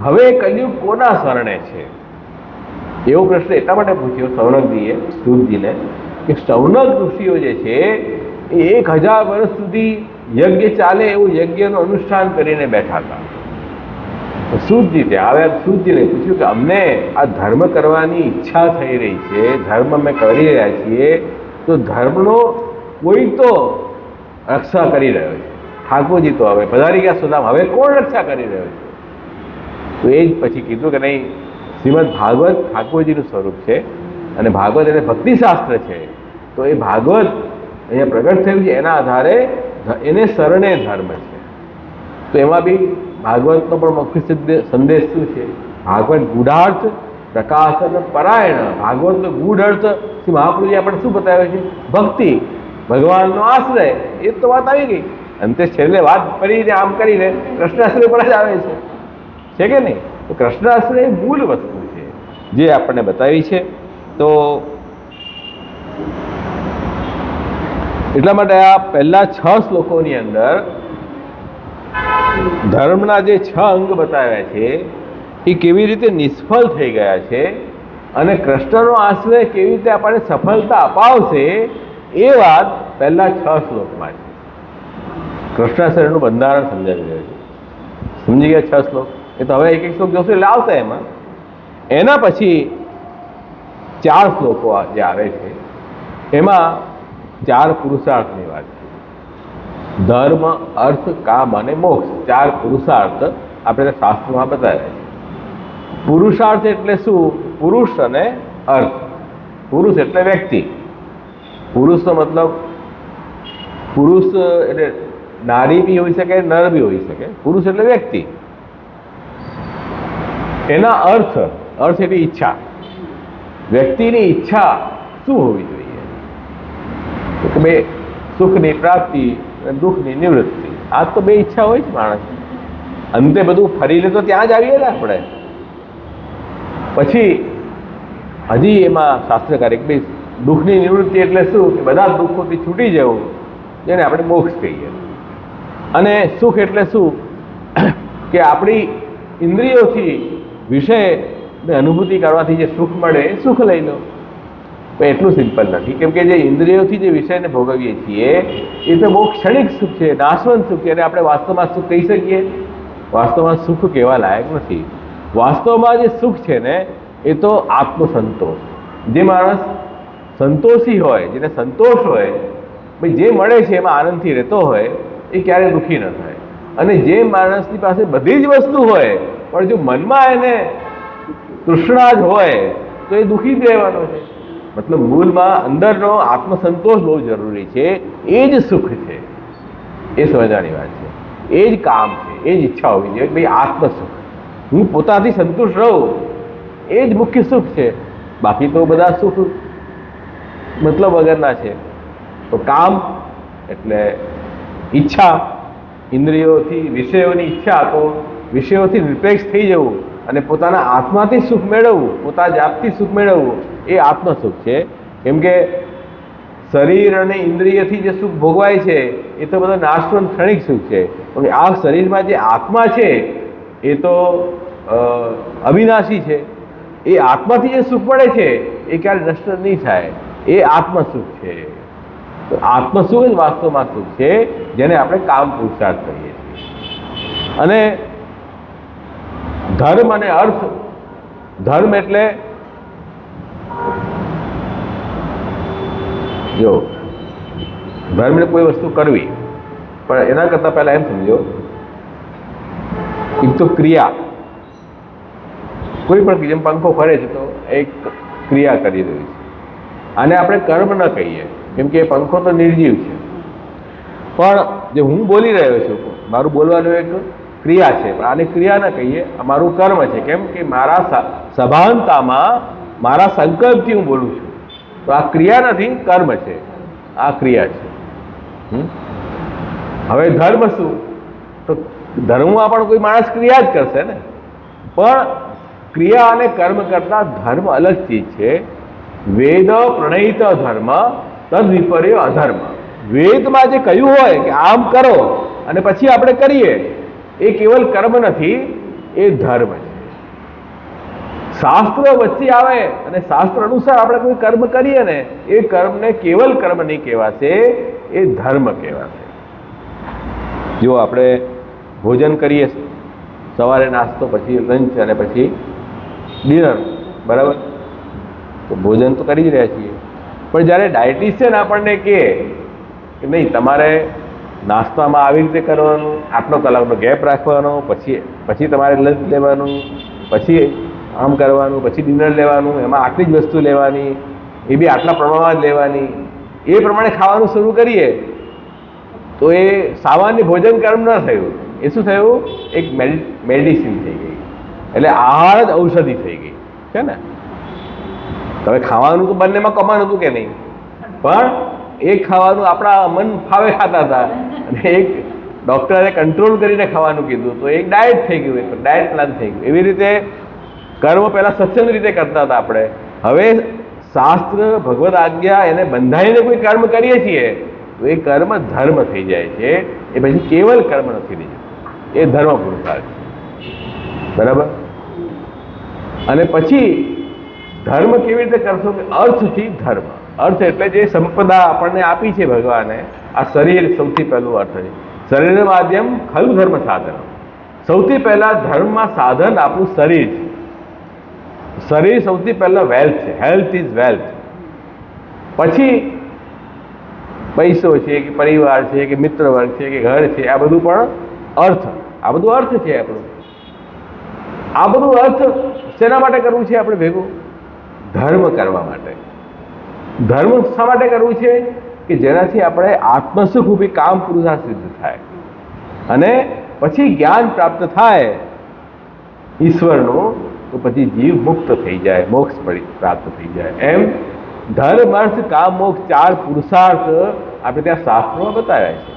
હવે કલયુગ કોના શરણે છે? એવો પ્રશ્ન એટલા માટે પૂછ્યો સૌનકજીએ સૂતજીને કે સૌનક ઋષિઓ જે છે એ 1000 વર્ષ સુધી યજ્ઞ ચાલે એવું યજ્ઞનું અનુષ્ઠાન કરીને બેઠા હતા. સૂતજી ત્યાં આવ્યા, સૂતજીને પૂછ્યું કે અમને આ ધર્મ કરવાની ઈચ્છા થઈ રહી છે, ધર્મ અમે કરી રહ્યા છીએ, તો ધર્મનો કોઈ તો રક્ષા કરી રહ્યો છે. ઠાકોરજી તો હવે પધારી ગયા સુદામ, હવે કોણ રક્ષા કરી રહ્યો છે? તો એ જ પછી કીધું કે નહીં, શ્રીમદ ભાગવત ઠાકોરજીનું સ્વરૂપ છે અને ભાગવત એટલે ભક્તિશાસ્ત્ર છે. તો એ ભાગવત અહીંયા પ્રગટ થયું છે, એના આધારે એને શરણે ધર્મ છે. તો એમાં બી ભાગવતનો પણ મુખ્ય સંદેશ શું છે? ભાગવત ગૂઢાર્થ પ્રકાશન પરાયણ. ભાગવતનો ગૂઢ અર્થ શ્રી મહાપ્રભુજી આપણને શું બતાવે છે? ભક્તિ, ભગવાનનો આશ્રય. એ તો વાત આવી ગઈ. અંતે છેલ્લે વાત કરીને આમ કરીને કૃષ્ણાશ્રય પર જ આવે છે કે નહીં? તો કૃષ્ણાશ્રય મૂળ વસ્તુ છે જે આપણને બતાવી છે. તો એટલા માટે આ પહેલા 6 શ્લોકોની અંદર ધર્મના જે 6 અંગ બતાવ્યા છે એ કેવી રીતે નિષ્ફળ થઈ ગયા છે અને કૃષ્ણનો આશ્રય કેવી રીતે આપણને સફળતા અપાવશે એ વાત પહેલા 6 શ્લોકમાં છે. કૃષ્ણ શરીરનું બંધારણ સમજાવી રહ્યો છે. સમજી ગયા 6 શ્લોક? એ તો હવે એક એક શ્લોક જોશું એટલે આવશે એમાં. એના પછી 4 શ્લોકો જે આવે છે એમાં 4 પુરુષાર્થની વાત છે. ધર્મ, અર્થ, કામ અને મોક્ષ 4 પુરુષાર્થ આપણે શાસ્ત્રમાં બતાવ્યા છે. પુરુષાર્થ એટલે શું? પુરુષ અને અર્થ. પુરુષ એટલે વ્યક્તિ. પુરુષનો મતલબ પુરુષ એટલે નારી બી હોઈ શકે, નર બી હોઈ શકે. પુરુષ એટલે વ્યક્તિ. એના અર્થ, અર્થ એટલે ઈચ્છા. વ્યક્તિની ઈચ્છા શું હોવી જોઈએ? કે બે સુખની પ્રાપ્તિ અને દુઃખની નિવૃત્તિ. આ તો બે ઈચ્છા હોય જ માણસ. અંતે બધું ફરી લે તો ત્યાં જ આવીએ ને આપણે. પછી હજી એમાં શાસ્ત્રકારે કે દુઃખની નિવૃત્તિ એટલે શું? કે બધા દુઃખોથી છૂટી જવું, જેને આપણે મોક્ષ કહીએ. અને સુખ એટલે શું? કે આપણી ઇન્દ્રિયોથી વિષયની અનુભૂતિ કરવાથી જે સુખ મળે એ સુખ લઈ લો. પણ એટલું સિમ્પલ નથી, કેમ કે જે ઇન્દ્રિયોથી જે વિષયને ભોગવીએ છીએ એ તો બહુ ક્ષણિક સુખ છે, નાશવંત સુખ છે. અને આપણે વાસ્તવમાં સુખ કહી શકીએ? વાસ્તવમાં સુખ કહેવા લાયક નથી. વાસ્તવમાં જે સુખ છે ને એ તો આત્મસંતોષ. જે માણસ સંતોષી હોય, જેને સંતોષ હોય, ભાઈ જે મળે છે એમાં આનંદથી રહેતો હોય, એ ક્યારેય દુઃખી ન થાય. અને જે માણસની પાસે બધી જ વસ્તુ હોય પણ જો મનમાં એને તૃષ્ણા જ હોય તો એ દુઃખી જ રહેવાનો છે. મતલબ મૂળમાં અંદરનો આત્મસંતોષ બહુ જરૂરી છે. એ જ સુખ છે, એ સમજવાની વાત છે. એ જ કામ છે, એ જ ઈચ્છા હોવી જોઈએ. ભાઈ આત્મસુખ, હું પોતાથી સંતુષ્ટ રહું, એ જ મુખ્ય સુખ છે. બાકી તો બધા સુખ મતલબ વગરના છે. તો કામ એટલે ઈચ્છા, ઇન્દ્રિયોથી વિષયોની ઈચ્છા, તો વિષયોથી નિરપેક્ષ થઈ જવું અને પોતાના આત્માથી સુખ મેળવવું, પોતાના જાતથી સુખ મેળવવું, એ આત્મસુખ છે. કેમ કે શરીર અને ઇન્દ્રિયથી જે સુખ ભોગવાય છે એ તો બધો નાશવંત ક્ષણિક સુખ છે. પણ આ શરીરમાં જે આત્મા છે એ તો અવિનાશી છે. એ આત્માથી જે સુખ મળે છે એ ક્યારે નષ્ટ નહીં થાય. એ આત્મસુખ છે. તો આત્મસુખ જ વાસ્તવમાં સુખ છે, જેને આપણે કામ પુરુષાર્થ કહીએ છીએ. અને ધર્મ અને અર્થ. ધર્મ એટલે જો ધર્મ એટલે કોઈ વસ્તુ કરવી, પણ એના કરતા પહેલા એમ સમજો એક તો ક્રિયા. કોઈ પણ જેમ પંખો ફરે છે તો એક ક્રિયા કરી રહ્યું છે. આને આપણે કર્મ ન કહીએ, કેમ કે પંખો તો નિર્જીવ છે. પણ જે હું બોલી રહ્યો છું, મારું બોલવાનું એક ક્રિયા છે, પણ આને ક્રિયા ન કહીએ, આ મારું કર્મ છે. કેમ કે મારા સભાનતામાં મારા સંકલ્પથી હું બોલું છું. તો આ ક્રિયા નથી, કર્મ છે. આ ક્રિયા છે. હવે ધર્મ શું? તો ધર્મમાં પણ કોઈ માણસ ક્રિયા જ કરશે ને. પણ ક્રિયા અને કર્મ કરતા ધર્મ અલગ ચીજ છે. વેદ પ્રણયિત ધર્મ તદ વિપર્ય અધર્મ. વેદમાં જે કહ્યું હોય કે આમ કરો અને પછી આપણે કરીએ, એ કેવલ કર્મ નથી, એ ધર્મ છે. શાસ્ત્ર વચ્ચે આવે અને શાસ્ત્ર અનુસાર આપણે કોઈ કર્મ કરીએ ને, એ કર્મને કેવલ કર્મ નહીં કહેવાશે, એ ધર્મ કહેવાશે. જો આપણે ભોજન કરીએ, સવારે નાસ્તો, પછી લંચ અને પછી ડિનર, બરાબર? તો ભોજન તો કરી જ રહ્યા છીએ. પણ જ્યારે ડાયટિશિયન આપણને કહે કે નહીં, તમારે નાસ્તામાં આવી રીતે કરવાનું, આટલો કલાકનો ગેપ રાખવાનો, પછી તમારે લંચ લેવાનું, પછી આમ કરવાનું, પછી ડિનર લેવાનું, એમાં આટલી જ વસ્તુ લેવાની, એ બી આટલા પ્રમાણમાં જ લેવાની, એ પ્રમાણે ખાવાનું શરૂ કરીએ તો એ સામાન્ય ભોજન કર્મ ન થયું. એ શું થયું? એક મેડિસિન થઈ ગઈ. એટલે આહાર જ ઔષધિ થઈ ગઈ છે ને. હવે ખાવાનું તો બંનેમાં કોમન હતું કે નહીં? પણ એક ખાવાનું આપણા મન ફાવે ખાતા હતા અને એક ડૉક્ટરે કંટ્રોલ કરીને ખાવાનું કીધું, તો એક ડાયટ થઈ ગયું, એક ડાયટ પ્લાન થઈ ગયું. એવી રીતે કર્મ પહેલાં સ્વચ્છંદ રીતે કરતા હતા આપણે. હવે શાસ્ત્ર, ભગવદ આજ્ઞા એને બંધાઈને કોઈ કર્મ કરીએ છીએ તો એ કર્મ ધર્મ થઈ જાય છે. એ પછી કેવલ કર્મ નથી રહી જતું, એ ધર્મ પુરુષાર્થ છે. બરાબર? અને પછી ધર્મ કેવી રીતે કરશો? કે અર્થથી ધર્મ. અર્થ એટલે જે સંપદા આપણને આપી છે ભગવાને, આ શરીર સૌથી પહેલું અર્થ છે. શરીર માધ્યમ ખલુ ધર્મ સાધન. સૌથી પહેલા ધર્મમાં સાધન આપણું શરીર છે. શરીર સૌથી પહેલા વેલ્થ છે. Health is wealth. પછી પૈસો છે કે પરિવાર છે કે મિત્ર વર્ગ છે કે ઘર છે, આ બધું પણ અર્થ, આ બધું અર્થ છે આપણું. આ બધું અર્થ શેના માટે કરવું છે આપણે ભેગું? ધર્મ કરવા માટે. ધર્મ શા માટે કરવું છે? કે જેનાથી આપણે આત્મસુખ રૂપી કામ પુરુષાર્થ સિદ્ધ થાય અને પછી જ્ઞાન પ્રાપ્ત થાય ઈશ્વરનું, તો પછી જીવ મુક્ત થઈ જાય, મોક્ષ પ્રાપ્ત થઈ જાય. એમ ધર્મ અર્થ કામ મોક્ષ 4 પુરુષાર્થ આપણે ત્યાં શાસ્ત્રોમાં બતાવ્યા છે.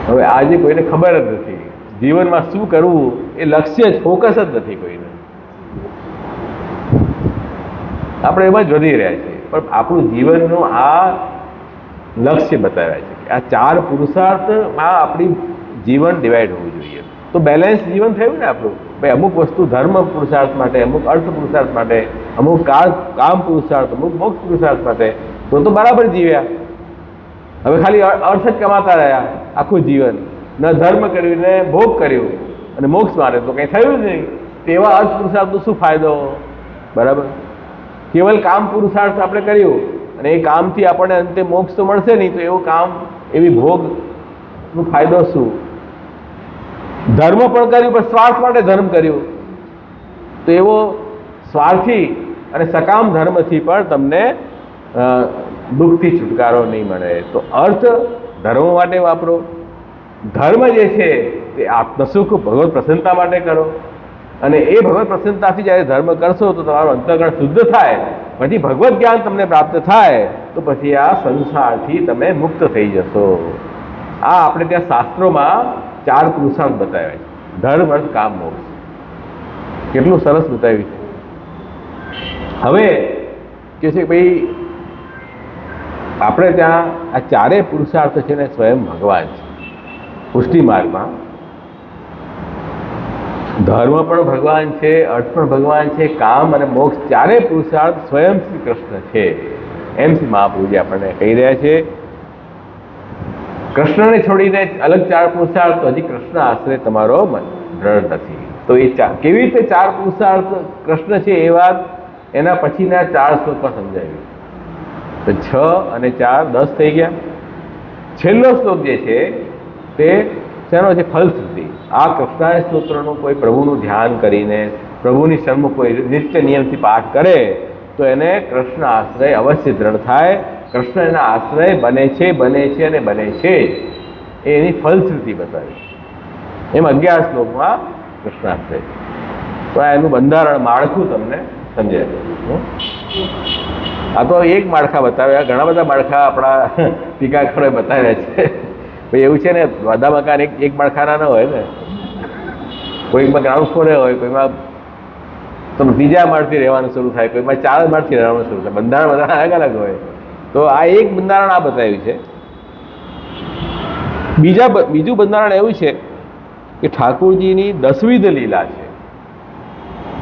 હવે આજે કોઈને ખબર જ નથી જીવનમાં શું કરવું, એ લક્ષ્ય જ, ફોકસ જ નથી કોઈને. આપણે એમાં જ વધી રહ્યા છીએ, પણ આપણું જીવનનું આ લક્ષ્ય બતાવ્યા છે કે આ 4 પુરુષાર્થમાં આપણી જીવન ડિવાઈડ હોવું જોઈએ. તો બેલેન્સ જીવન થયું ને આપણું. ભાઈ અમુક વસ્તુ ધર્મ પુરુષાર્થ માટે, અમુક અર્થ પુરુષાર્થ માટે, અમુક કામ પુરુષાર્થ, અમુક મોક્ષ પુરુષાર્થ માટે, તો બરાબર જીવ્યા. હવે ખાલી અર્થ જ કમાતા રહ્યા આખું જીવન, ન ધર્મ કર્યું ને ભોગ કર્યું અને મોક્ષ મારે તો કંઈ થયું જ નહીં. તેવા અર્થ પુરુષાર્થનો શું ફાયદો? બરાબર. કેવલ કામ પુરુષાર્થ આપણે કર્યું અને એ કામથી આપણને અંતે મોક્ષ તો મળશે નહીં, તો એવું કામ, એવી ભોગનો ફાયદો શું? ધર્મ પણ કર્યું પણ સ્વાર્થ માટે ધર્મ કર્યું, તો એવો સ્વાર્થી અને સકામ ધર્મથી પણ તમને દુઃખથી છુટકારો નહીં મળે. તો અર્થ ધર્મ માટે વાપરો. ધર્મ જે છે તે આત્મસુખ, ભગવત પ્રસન્નતા માટે કરો. અને એ ભગવત પ્રસન્નતાથી જ્યારે ધર્મ કરશો તો તમારું અંતઃકરણ શુદ્ધ થાય, પછી ભગવત જ્ઞાન તમને પ્રાપ્ત થાય, તો પછી આ સંસારથી તમે મુક્ત થઈ જશો. આ આપણે ત્યાં શાસ્ત્રોમાં 4 પુરુષાર્થ બતાવ્યા છે. ધર્મ અર્થ કામ મોક્ષ. કેટલું સરસ બતાવ્યું છે. હવે કે છે ભાઈ આપણે ત્યાં આ 4 પુરુષાર્થ છે ને સ્વયં ભગવાન છે. પુષ્ટિ માર્ગમાં ધર્મ પણ ભગવાન છે, અર્થ પણ ભગવાન છે, કામ અને મોક્ષ 4 પુરુષાર્થ સ્વયં શ્રી કૃષ્ણ છે. એમ શ્રી મહાપ્રભુજી આપણને કહી રહ્યા છે. કૃષ્ણને છોડીને અલગ 4 પુરુષાર્થ, હજી કૃષ્ણ આશ્રય તમારો દ્રઢ નથી. તો એ કેવી રીતે 4 પુરુષાર્થ કૃષ્ણ છે એ વાત એના પછીના 4 શ્લોકમાં સમજાવ્યું. તો 6 અને 4 10 થઈ ગયા. છેલ્લો શ્લોક જે છે તે શેનો છે? ફલશ્રુતિ. આ કૃષ્ણાય સ્તોત્રનું કોઈ પ્રભુનું ધ્યાન કરીને, પ્રભુની સન્મુખ કોઈ નિત્ય નિયમથી પાઠ કરે તો એને કૃષ્ણ આશ્રય અવશ્ય દ્રઢ થાય. કૃષ્ણ એના આશ્રય બને છે અને બને છે. એની ફલશ્રુતિ બતાવી. એમ 11 શ્લોકમાં કૃષ્ણાશ્રય. તો આ એનું બંધારણ, માળખું તમને સમજાય. આ તો એક માળખા બતાવ્યા, ઘણા બધા માળખા આપણા ટીકાકારોએ બતાવ્યા છે. ભાઈ એવું છે ને, બધા મકાન એક માળખાના ન હોય ને. કોઈકમાં ગ્રાઉન્ડ ફ્લોરે હોય, કોઈમાં તો બીજા માળથી રહેવાનું શરૂ થાય, કોઈમાં 4 માળથી રહેવાનું શરૂ થાય. બંધારણ બધા અલગ અલગ હોય. તો આ એક બંધારણ આ બતાવ્યું છે. બીજું બંધારણ એવું છે કે ઠાકોરજીની 10વિધ લીલા છે.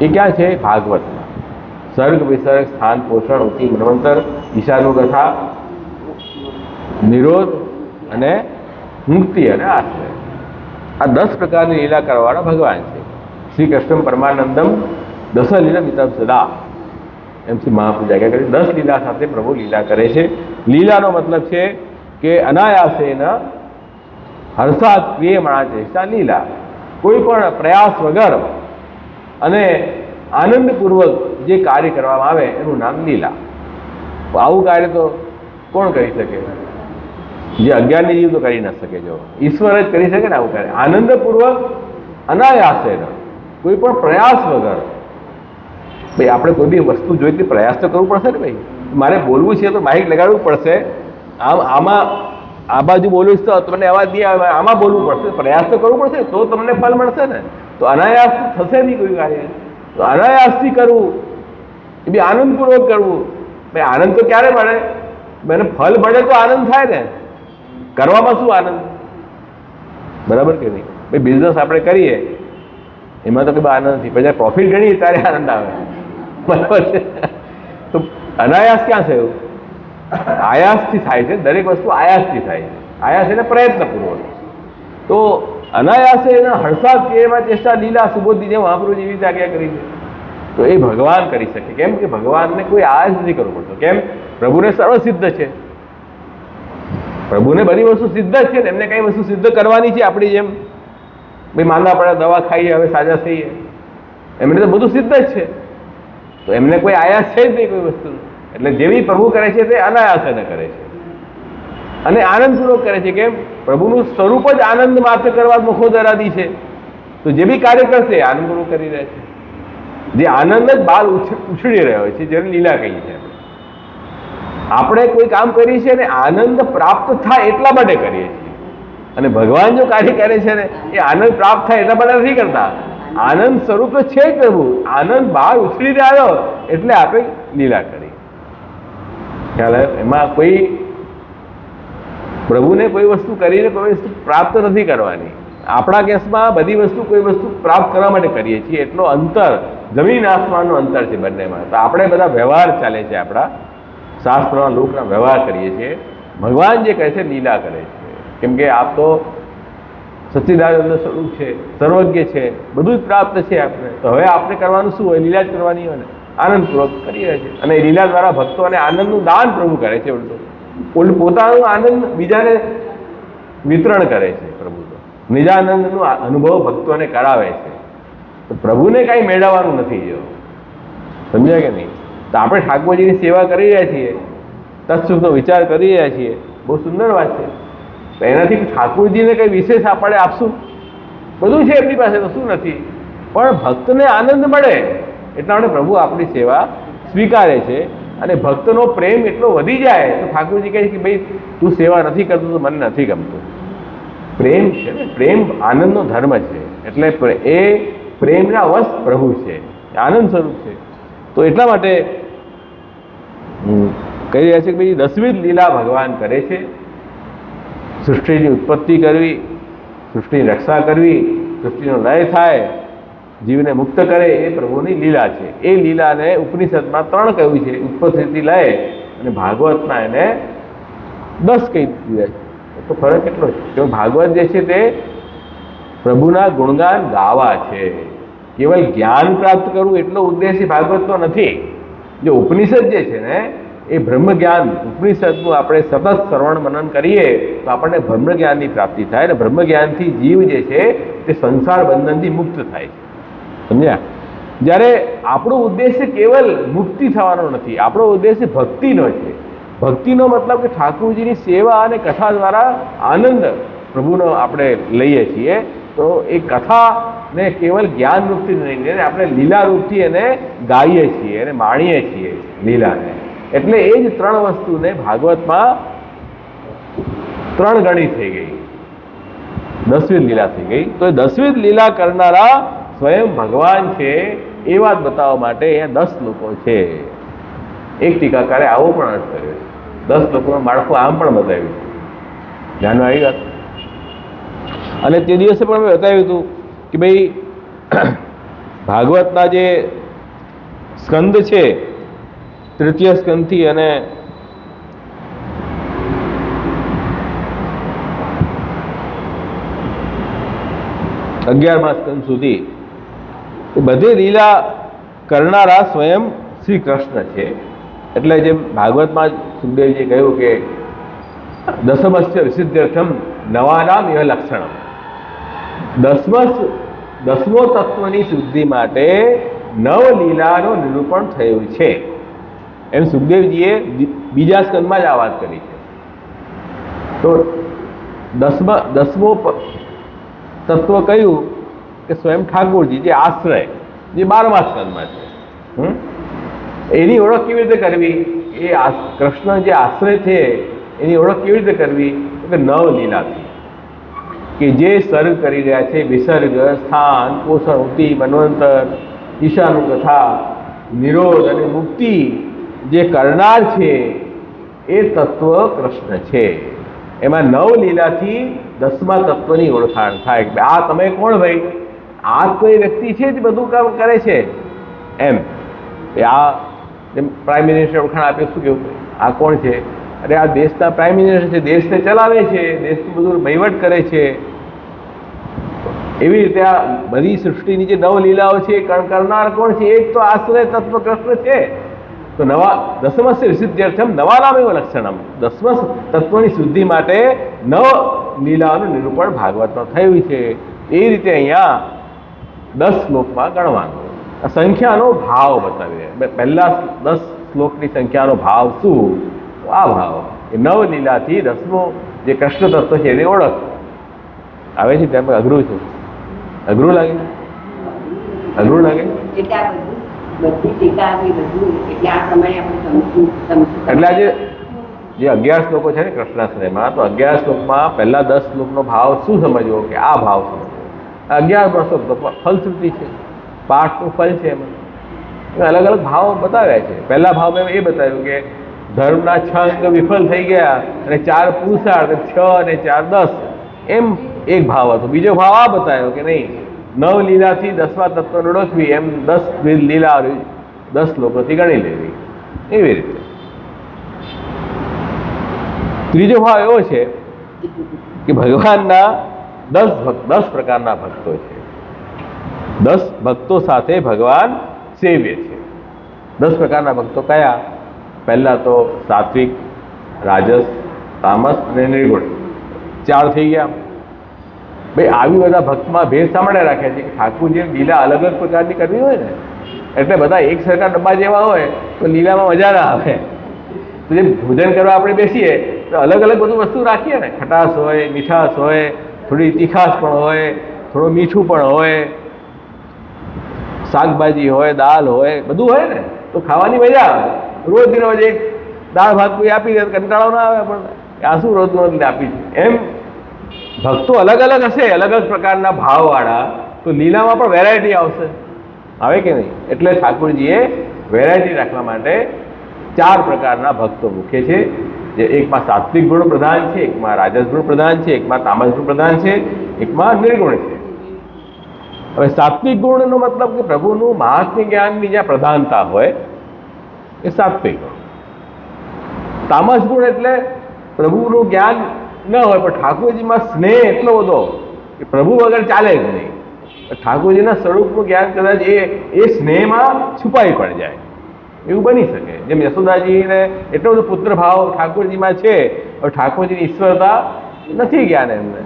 એ ક્યાં છે? ભાગવતમાં. સર્ગ વિસર્ગ, સ્થાન પોષણ, ઉતિ મન્વંતર, ઈશાનુકથા, નિરોધ અને મુક્તિ અને આશ્રય. આ 10 પ્રકારની લીલા કરવાવાળા ભગવાન છે. શ્રી કૃષ્ણ પરમાનંદમ 10 લીલા મિતમ સદા. એમ શ્રી મહાપ્રભુ જાગ્યા કરે. 10 લીલા સાથે પ્રભુ લીલા કરે છે. લીલાનો મતલબ છે કે અનાયાસેન હર્ષાત ક્રિયમાણા ચેષ્ટા લીલા. કોઈ પણ પ્રયાસ વગર અને આનંદપૂર્વક જે કાર્ય કરવામાં આવે એનું નામ લીલા. આવું કાર્ય તો કોણ કરી શકે? જે અજ્ઞાની જીવ તો કરી ન શકે. જો ઈશ્વર જ કરી શકે ને આવું કાર્ય. આનંદપૂર્વક, અનાયાસેન, કોઈ પણ પ્રયાસ વગર. ભાઈ આપણે કોઈ બી વસ્તુ જોઈતી પ્રયાસ તો કરવું પડશે ને. ભાઈ મારે બોલવું છે તો માઇક લગાડવું પડશે. આમાં આ બાજુ બોલું તો તમને અવાજ નહીં આવે, આમાં બોલવું પડશે. પ્રયાસ તો કરવું પડશે, તો તમને ફળ મળશે ને. તો અનાયાસ થશે નહીં કોઈ કાર્ય. તો અનાયાસથી કરવું, એ બી આનંદપૂર્વક કરવું. ભાઈ આનંદ તો ક્યારે મળે? મને ફળ મળે તો આનંદ થાય ને. કરવામાં શું આનંદ? બરાબર કે નહીં? ભાઈ બિઝનેસ આપણે કરીએ એમાં તો કંઈ આનંદ નથી. પછી પ્રોફિટ ગણીએ ત્યારે આનંદ આવે. બરાબર છે? તો અનાયાસ ક્યાં થયું? આયાસથી થાય છે. દરેક વસ્તુ આયાસથી થાય છે. આયાસ એટલે પ્રયત્નપૂર્વક. તો અનાયાસે એના હર્ષાદ એમાં ચેષ્ટા લીલા સુબોધની મહાપ્રભુજી એવી રીતે આજ્ઞા કરી છે. તો એ ભગવાન કરી શકે. કેમ કે ભગવાનને કોઈ આયાસ નથી કરવો પડતો. કેમ? પ્રભુને સર્વસિદ્ધ છે. પ્રભુને બધી વસ્તુ સિદ્ધ જ છે ને. એમને કઈ વસ્તુ સિદ્ધ કરવાની છે આપણી જેમ? ભાઈ માંદા પડે દવા ખાઈએ હવે સાજા થઈએ, એમને તો બધું સિદ્ધ જ છે. તો એમને કોઈ આયાસ છે જ નહીં કોઈ વસ્તુ. એટલે જેવી પ્રભુ કરે છે તે અનાયાસને કરે છે અને આનંદપૂર્વક કરે છે. કેમ? પ્રભુનું સ્વરૂપ જ આનંદ માત્ર કરવા મુખોદરાદી છે. તો જે બી કાર્ય કરશે આનંદપૂર્વક કરી રહ્યા છે. જે આનંદ જ બાલ ઉછળી રહ્યો છે, જેને લીલા કહીએ છીએ. આપણે કોઈ કામ કરીએ છીએ ને આનંદ પ્રાપ્ત થાય એટલા માટે કરીએ છીએ. અને ભગવાન જો કાર્ય કરે છે ને એ આનંદ પ્રાપ્ત થાય એટલા માટે નથી કરતા. આનંદ સ્વરૂપ તો છે જ પ્રભુ. આનંદ બહાર ઉછળી રહ્યો એટલે આપણે લીલા કરી. ખ્યાલ આવ્યો? એમાં કોઈ પ્રભુને કોઈ વસ્તુ કરીને કોઈ વસ્તુ પ્રાપ્ત નથી કરવાની. આપણા કેસમાં બધી વસ્તુ કોઈ વસ્તુ પ્રાપ્ત કરવા માટે કરીએ છીએ. એટલો અંતર, જમીન આસમાનનો અંતર છે બંનેમાં. તો આપણે બધા વ્યવહાર ચાલે છે, આપણા શાસ્ત્રના લોકના વ્યવહાર કરીએ છીએ. ભગવાન જે કહે છે લીલા કરે છે. કેમ કે આપ તો સચ્ચિદાનંદ સ્વરૂપ છે, સર્વજ્ઞ છે, બધું જ પ્રાપ્ત છે આપણે. તો હવે આપણે કરવાનું શું હોય? લીલા જ કરવાની હોય ને. આનંદપૂર્વક કરી રહ્યા છે. અને લીલા દ્વારા ભક્તોને આનંદનું દાન પ્રભુ કરે છે. પોતાનું આનંદ બીજાને વિતરણ કરે છે પ્રભુ. તો નિજાનંદનો અનુભવ ભક્તોને કરાવે છે. તો પ્રભુને કાંઈ મેળવવાનું નથી. જો સમજાય કે નહીં? તો આપણે ઠાકોરજીની સેવા કરી રહ્યા છીએ, તત્સુખનો વિચાર કરી રહ્યા છીએ, બહુ સુંદર વાત છે. તો એનાથી ઠાકોરજીને કંઈ વિશેષ આપણે આપશું? બધું છે એમની પાસે, તો શું નથી? પણ ભક્તને આનંદ મળે એટલા માટે પ્રભુ આપણી સેવા સ્વીકારે છે. અને ભક્તનો પ્રેમ એટલો વધી જાય તો ઠાકોરજી કહે છે કે ભાઈ તું સેવા નથી કરતો તો મને નથી ગમતું. પ્રેમ છે ને, પ્રેમ આનંદનો ધર્મ છે. એટલે એ પ્રેમના વશ પ્રભુ છે, આનંદ સ્વરૂપ છે. તો એટલા માટે કહી રહ્યા છે કે ભાઈ 10મી જ લીલા ભગવાન કરે છે. સૃષ્ટિની ઉત્પત્તિ કરવી, સૃષ્ટિની રક્ષા કરવી, સૃષ્ટિનો લય થાય, જીવને મુક્ત કરે, એ પ્રભુની લીલા છે. એ લીલાને ઉપનિષદમાં 3 કહ્યું છે, ઉત્પત્તિથી લય, અને ભાગવતમાં એને 10 કહી દીધા છે. તો ફરક એટલો છે કે ભાગવત જે છે તે પ્રભુના ગુણગાન ગાવા છે. કેવલ જ્ઞાન પ્રાપ્ત કરવું એટલો ઉદ્દેશ્ય ભાગવતનો નથી. જો ઉપનિષદ જે છે ને એ બ્રહ્મ જ્ઞાન, ઉપનિષદનું આપણે સતત શ્રવણ મનન કરીએ તો આપણને બ્રહ્મ જ્ઞાનની પ્રાપ્તિ થાય. અને બ્રહ્મ જ્ઞાનથી જીવ જે છે તે સંસાર બંધનથી મુક્ત થાય છે. સમજ્યા? જ્યારે આપણો ઉદ્દેશ્ય કેવલ મુક્તિ થવાનો નથી, આપણો ઉદ્દેશ્ય ભક્તિનો છે. ભક્તિનો મતલબ કે ઠાકોરજીની સેવા અને કથા દ્વારા આનંદ પ્રભુનો આપણે લઈએ છીએ. તો એ કથાને કેવલ જ્ઞાન રૂપથી નહીં લઈને આપણે લીલા રૂપથી એને ગાઈએ છીએ અને માણીએ છીએ લીલાને. એટલે એ જ 3 વસ્તુને ભાગવતમાં 3 ગણી થઈ ગઈ. 10મી લીલા થઈ ગઈ. તો એ 10મી લીલા કરનારા સ્વયં ભગવાન છે એ વાત બતાવવા માટે અહીંયા 10 લોકો છે. એક ટીકાકારે આવો પણ અર્થ કર્યો છે. 10 લોકોનું માળખું આમ પણ બતાવ્યું છે. ધ્યાનમાં આવી વાત? અને તે દિવસે પણ મેં બતાવ્યું હતું કે ભાઈ ભાગવતના જે સ્કંદ છે, તૃતીય સ્કંદથી અને 11મા સ્કંદ સુધી એ બધી લીલા કરનારા સ્વયં શ્રી કૃષ્ણ છે. એટલે જેમ ભાગવતમાં સુખદેવજીએ કહ્યું કે દસમસ્ય વિસિદ્ધ્યર્થમ નવાનામ ઇહ લક્ષણમ. 10મો તત્વની શુદ્ધિ માટે 9 લીલાનું નિરૂપણ થયું છે. એમ સુખદેવજીએ બીજા સ્કંદમાં જ આ વાત કરી છે. તો 10મો તત્વ કયું કે સ્વયં ઠાકોરજી, જે આશ્રય, જે 12મા સ્કંદમાં છે. એની ઓળખ કેવી રીતે કરવી? એ કૃષ્ણ જે આશ્રય છે એની ઓળખ કેવી રીતે કરવી? કે 9 લીલાથી, કે જે સર્ગ કરી રહ્યા છે, વિસર્ગ, સ્થાન, પોષણુતિ, મન્વંતર, ઈશાનુકથા, નિરોધ અને મુક્તિ જે કરનાર છે એ તત્વ કૃષ્ણ છે. એમાં 9 લીલાથી 10મા તત્વની ઓળખાણ થાય. આ તમે કોણ ભાઈ? આ કોઈ વ્યક્તિ છે જે બધું કામ કરે છે એમ. આ જેમ પ્રાઇમ મિનિસ્ટર ઓળખાણ આપે, શું કેવું? આ કોણ છે? અરે આ દેશના પ્રાઇમ મિનિસ્ટર છે, દેશને ચલાવે છે, દેશનું બધું વહીવટ કરે છે. એવી રીતે આ બધી સૃષ્ટિની જે નવલીલાઓ છે એ કરનાર કોણ છે? એક તો આશ્રય તત્વ કૃષ્ણ છે. તો દસમસ્ય વિશુદ્ધ્યર્થમ નવા નામ એવો લક્ષણમ, દસમ તત્વની શુદ્ધિ માટે નવ લીલાઓનું નિરૂપણ ભાગવતમાં થયું છે. એ રીતે અહીંયા 10 શ્લોકમાં ગણવાનું. આ સંખ્યાનો ભાવ બતાવી રહ્યા. પહેલા 10 શ્લોકની સંખ્યાનો ભાવ શું? આ ભાવ એ નવ લીલાથી 10મો જે કૃષ્ણ તત્વ છે એને ઓળખ આવે છે. ત્યાં અઘરું છે. અઘરું લાગે? અઘરું લાગે? એટલે આજે જે 11 શ્લોકો છે ને કૃષ્ણાશ્રયમાં, તો 11 શ્લોકમાં પહેલા 10 શ્લોકનો ભાવ શું સમજવો? કે આ ભાવ સમજવો. 11 શ્લોક તો ફલશ્રુતિ છે, પાઠનું ફલ છે. એમાં અલગ અલગ ભાવ બતાવ્યા છે. પહેલા ભાવમાં એ બતાવ્યું કે ધર્મના 6 અંગ વિફલ થઈ ગયા અને 4 પુરુષાર્થ, 6 અને 4 10, એમ એક ભાવ હતો. બીજો ભાવ આ બતાવ્યો કે નહીં, 9 લીલાથી 10મા તત્વને ઓળખવી, એમ 10 લીલા 10 શ્લોકોથી ગણી લેવી, એવી રીતે. ત્રીજો ભાવ એવો છે કે ભગવાનના 10 પ્રકારના ભક્તો છે. 10 ભક્તો સાથે ભગવાન સેવ્ય છે. 10 પ્રકારના ભક્તો કયા? પહેલા તો સાત્વિક, રાજસ, તામસ અને નિર્ગુણ. 4 થઈ ગયા. ભાઈ આવી બધા ભક્તમાં ભેદ સાંભળે રાખ્યા છે કે ઠાકોરજી લીલા અલગ અલગ પ્રકારની કરવી હોય ને, એટલે બધા એક સરખા ડબ્બા જેવા હોય તો લીલામાં મજા ના આવે. તો જે ભોજન કરવા આપણે બેસીએ તો અલગ અલગ બધું વસ્તુ રાખીએ ને, ખટાશ હોય, મીઠાશ હોય, થોડી તીખાશ પણ હોય, થોડું મીઠું પણ હોય, શાકભાજી હોય, દાળ હોય, બધું હોય ને, તો ખાવાની મજા આવે. રોજ રોજ એક દાળ ભાત કોઈ આપી દે કંટાળો ના આવે. પણ આ શું રોજ રોજ આપી છે? એમ ભક્તો અલગ અલગ હશે, અલગ અલગ પ્રકારના ભાવવાળા, તો લીલામાં પણ વેરાયટી આવશે. આવે કે નહીં? એટલે ઠાકોરજીએ વેરાયટી રાખવા માટે 4 પ્રકારના ભક્તો મૂકે છે. જે એકમાં સાત્વિક ગુણ પ્રધાન છે, એકમાં રાજસ ગુણ પ્રધાન છે, એકમાં તામસ ગુણ પ્રધાન છે, એકમાં નિર્ગુણ છે. હવે સાત્વિક ગુણનો મતલબ કે પ્રભુનું મહાત્મ્ય જ્ઞાનની જ્યાં પ્રધાનતા હોય એ સાત્વિક ગુણ. તામસ ગુણ એટલે પ્રભુનું જ્ઞાન ન હોય પણ ઠાકોરજીમાં સ્નેહ એટલો બધો કે પ્રભુ વગર ચાલે જ નહીં. ઠાકોરજીના સ્વરૂપનું જ્ઞાન કદાચ એ સ્નેહમાં છુપાઈ પણ જાય, એવું બની શકે. જેમ યશોદાજીને એટલો બધો પુત્ર ભાવ ઠાકોરજીમાં છે, હવે ઠાકોરજીની ઈશ્વરતા નથી જ્ઞાન એમને,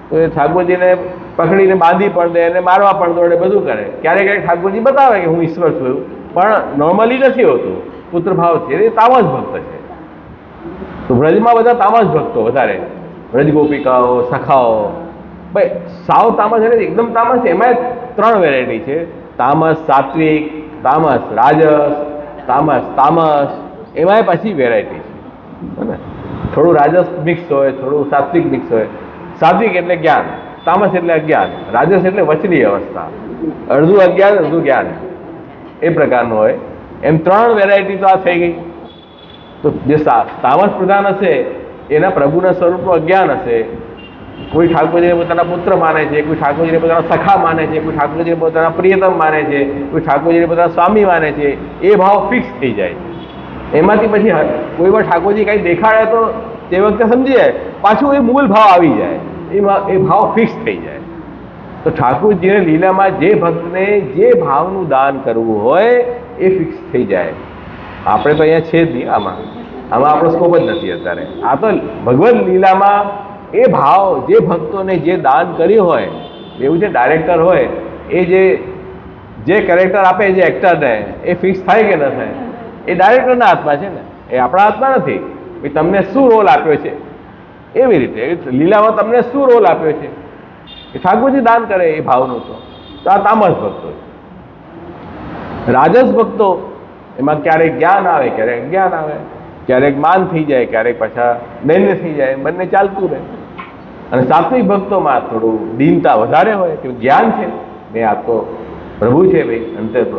તો એ ઠાકોરજીને પકડીને બાંધી પણ દે અને મારવા પણ દોડે, બધું કરે. ક્યારેક ક્યારેક ઠાકોરજી બતાવે કે હું ઈશ્વર છું, પણ નોર્મલી નથી હોતું. પુત્ર ભાવ છે એ તામસ ભક્ત છે. તો વ્રજમાં બધા તામસ ભક્તો વધારે, વ્રજ ગોપિકાઓ, સખાઓ. ભાઈ સાવ તામસ એટલે એકદમ તામસ, એમાં 3 વેરાયટી છે: તામસ સાત્વિક, તામસ રાજસ, તામસ. એમાંય પાછી વેરાયટી છે ને. થોડું રાજસ મિક્સ હોય, થોડું સાત્વિક મિક્સ હોય. સાત્વિક એટલે જ્ઞાન, તામસ એટલે અજ્ઞાન, રાજસ એટલે વચલી અવસ્થા, અડધું અજ્ઞાન અડધું જ્ઞાન, એ પ્રકારનું હોય. એમ 3 વેરાયટી તો આ થઈ ગઈ. તો જે તામસ પ્રધાન હશે એના પ્રભુના સ્વરૂપનું અજ્ઞાન હશે. કોઈ ઠાકોરજીને પોતાના પુત્ર માને છે, કોઈ ઠાકોરજીને પોતાના સખા માને છે, કોઈ ઠાકોરજીને પોતાના પ્રિયતમ માને છે, કોઈ ઠાકોરજીને પોતાના સ્વામી માને છે. એ ભાવ ફિક્સ થઈ જાય. એમાંથી પછી કોઈ વાર ઠાકોરજી કંઈ દેખાડે તો તે વખતે સમજી જાય, પાછું એ મૂળ ભાવ આવી જાય, એ ભાવ ફિક્સ થઈ જાય. તો ઠાકોરજીને લીલામાં જે ભક્તને જે ભાવનું દાન કરવું હોય એ ફિક્સ થઈ જાય. આપણે તો અહીંયા છે જ નહીં, આમાં આપણો સ્કોપ જ નથી અત્યારે. આ તો ભગવદ લીલામાં એ ભાવ જે ભક્તોને જે દાન કર્યું હોય, એવું છે ડાયરેક્ટર હોય, એ જે કેરેક્ટર આપે જે એક્ટરને, એ ફિક્સ થાય કે ન થાય એ ડાયરેક્ટરના હાથમાં છે ને, એ આપણા હાથમાં નથી. ભાઈ તમને શું રોલ આપ્યો છે, એવી રીતે લીલામાં તમને શું રોલ આપ્યો છે એ ઠાકોરજી દાન કરે એ ભાવનું. તો આ તામસ ભક્તો. રાજસ ભક્તો એમાં ક્યારેક જ્ઞાન આવે, ક્યારેક અજ્ઞાન આવે, ક્યારેક માન થઈ જાય, ક્યારેક પાછા દૈન્ય થઈ જાય, બંને ચાલતું રહે. અને સાત્વિક ભક્તોમાં થોડું દીનતા વધારે હોય કે જ્ઞાન છે ને, આ તો પ્રભુ છે ભાઈ અંતે તો.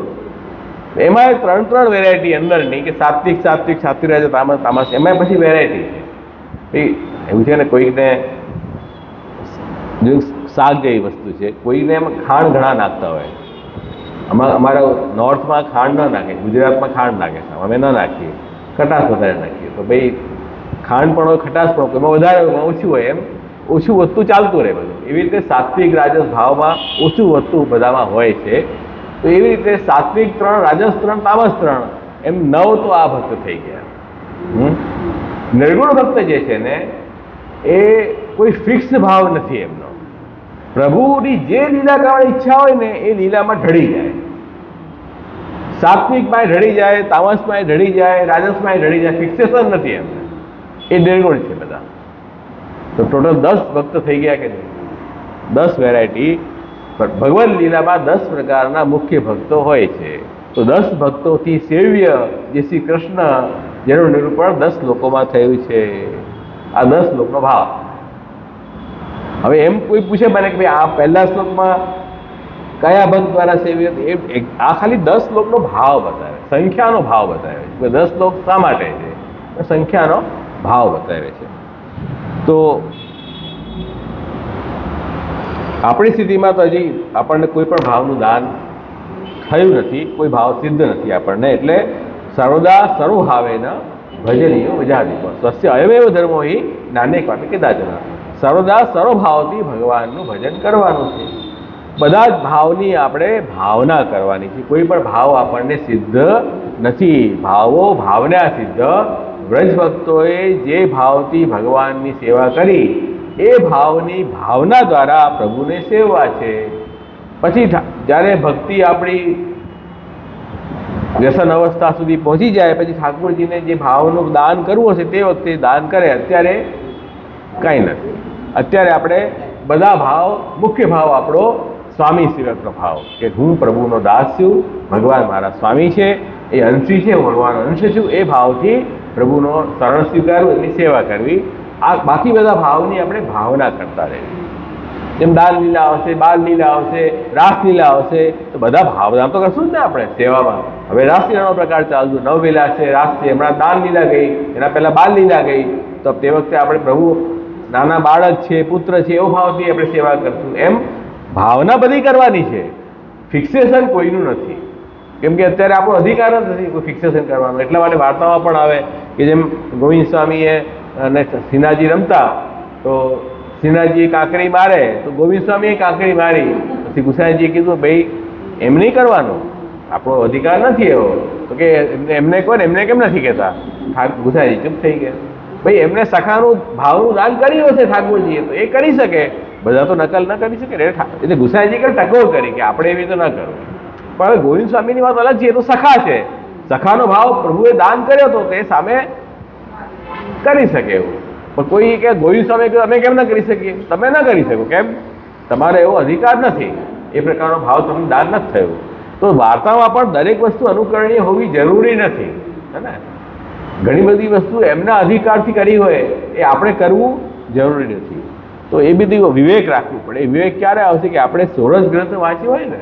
એમાં 3 વેરાયટી અંદરની કે સાત્વિક રાજસ તામસ. એમાં પછી વેરાયટી છે. એવું છે ને, કોઈકને જો શાક જેવી વસ્તુ છે, કોઈને એમાં ખાંડ ઘણા નાખતા હોય. અમારા નોર્થમાં ખાંડ ન નાખે, ગુજરાતમાં ખાંડ નાખે છે, અમે ન નાખીએ, ખટાશ વધારે નાખીએ. તો ભાઈ ખાંડ પણ હોય, ખટાશ પણ હોય, એમાં વધારે હોય, ઓછું હોય, એમ ઓછું વધતું ચાલતું રહે બધું. એવી રીતે સાત્વિક રાજસ ભાવમાં ઓછું વધતું બધામાં હોય છે. તો એવી રીતે સાત્વિક 3, રાજસ 3, તામસ 3, એમ 9 તો આ ભક્ત થઈ ગયા. નિર્ગુણ ભક્ત જે છે ને એ કોઈ ફિક્સ ભાવ નથી એમનો. પ્રભુની જે લીલા કરવાની ઈચ્છા હોય ને એ લીલામાં ઢળી જાય. સાત્વિકમાં ઢળી જાય, તામસમાં ઢળી જાય, રાજસમાં ઢળી જાય, ફિક્સેશન નથી એમને. એ નિર્ગુણ છે બધા. તો ટોટલ 10 ભક્ત થઈ ગયા કે નહીં? 10 વેરાયટી. ભગવાન લીલામાં 10 પ્રકારના મુખ્ય ભક્તો હોય છે. તો 10 ભક્તોથી સેવ્ય જે શ્રી કૃષ્ણ, જેનું નિરૂપણ 10 શ્લોકોમાં થયું છે. આ 10 શ્લોકનો ભાવ. હવે એમ કોઈ પૂછે મને કે ભાઈ આ પહેલા શ્લોકમાં કયા ભક્ત દ્વારા સેવ્ય, આ ખાલી 10 શ્લોકનો ભાવ બતાવે, સંખ્યાનો ભાવ બતાવે છે. 10 શ્લોક શા માટે છે? સંખ્યાનો ભાવ બતાવે છે. તો આપણી સ્થિતિમાં તો હજી આપણને કોઈ પણ ભાવનું દાન થયું નથી, કોઈ ભાવ સિદ્ધ નથી આપણને. એટલે સર્વદા સર્વભાવેન ભજનીયો વિજાદીકો સ્વસ્ય અયમેવ ધર્મો હિ નાને કાપે કદાચન. સર્વદા સર્વભાવથી ભગવાનનું ભજન કરવાનું છે. બધા જ ભાવની આપણે ભાવના કરવાની છે. કોઈ પણ ભાવ આપણને સિદ્ધ નથી. ભાવો ભાવના સિદ્ધ. વ્રજ ભક્તોએ જે ભાવથી ભગવાનની સેવા કરી એ ભાવની ભાવના દ્વારા પ્રભુને સેવવા છે. પછી જ્યારે ભક્તિ આપણી વ્યસન અવસ્થા સુધી પહોંચી જાય પછી ઠાકોરજીને જે ભાવનું દાન કરવું હશે તે વખતે દાન કરે. અત્યારે કાંઈ નથી. અત્યારે આપણે બધા ભાવ, મુખ્ય ભાવ આપણો સ્વામી સેવકનો ભાવ, કે હું પ્રભુનો દાસ છું, ભગવાન મારા સ્વામી છે, એ અંશી છે, હું ભગવાનનો અંશ છું, એ ભાવથી પ્રભુનો શરણ સ્વીકારવું, એની સેવા કરવી. આ બાકી બધા ભાવની આપણે ભાવના કરતા રહેવી. જેમ દાન લીલા આવશે, બાલ લીલા આવશે, રાસલીલા આવશે, તો બધા ભાવના તો કરશું જ ને આપણે સેવામાં. હવે રાસલીલાનો પ્રકાર ચાલતું, નવલીલા છે, રાસ છે, હમણાં દાન લીલા ગઈ, એના પહેલાં બાલ લીલા ગઈ. તો તે વખતે આપણે પ્રભુ નાના બાળક છે, પુત્ર છે, એવો ભાવથી આપણે સેવા કરશું. એમ ભાવના બધી કરવાની છે. ફિક્સેશન કોઈનું નથી, કેમ કે અત્યારે આપણો અધિકાર જ નથી કોઈ ફિક્સેશન કરવાનો. એટલા માટે વાર્તામાં પણ આવે કે જેમ ગોવિંદ સ્વામીએ અને સિન્હાજી રમતા, તો સિન્હાજીએ કાંકરી મારે તો ગોવિંદ સ્વામીએ કાંકરી મારી. પછી ગુસાઈજીએ કીધું ભાઈ એમ નહીં કરવાનું, આપણો અધિકાર નથી એવો. તો કે એમને કહો ને, એમને કેમ નથી કહેતા? ગુસાઈજી ચૂપ થઈ ગયા. ભાઈ એમને સખાનું ભાવનું દાન કર્યું હશે ઠાકોરજીએ, તો એ કરી શકે, બધા તો નકલ ન કરી શકે. એટલે ગુસાઈજી કે ટકોર કરી કે આપણે એવી તો ન કરવું. પણ હવે ગોવિંદ સ્વામીની વાત અલગ છે, એ તો સખા છે. સખાનો ભાવ પ્રભુએ દાન કર્યો હતો તે સામે કરી શકે એવું. પણ કોઈ કે ગોવિંદ સ્વામી કહ્યું અમે કેમ ન કરી શકીએ? તમે ન કરી શકો. કેમ? તમારે એવો અધિકાર નથી. એ પ્રકારનો ભાવ તમને દાન નથી થયું. તો વાર્તામાં પણ દરેક વસ્તુ અનુકરણીય હોવી જરૂરી નથી, હે ને? ઘણી બધી વસ્તુ એમના અધિકારથી કરી હોય એ આપણે કરવું જરૂરી નથી. તો એ બધી વિવેક રાખવું પડે. એ વિવેક ક્યારે આવશે કે આપણે સોરસ ગ્રંથ વાંચ્યું હોય ને,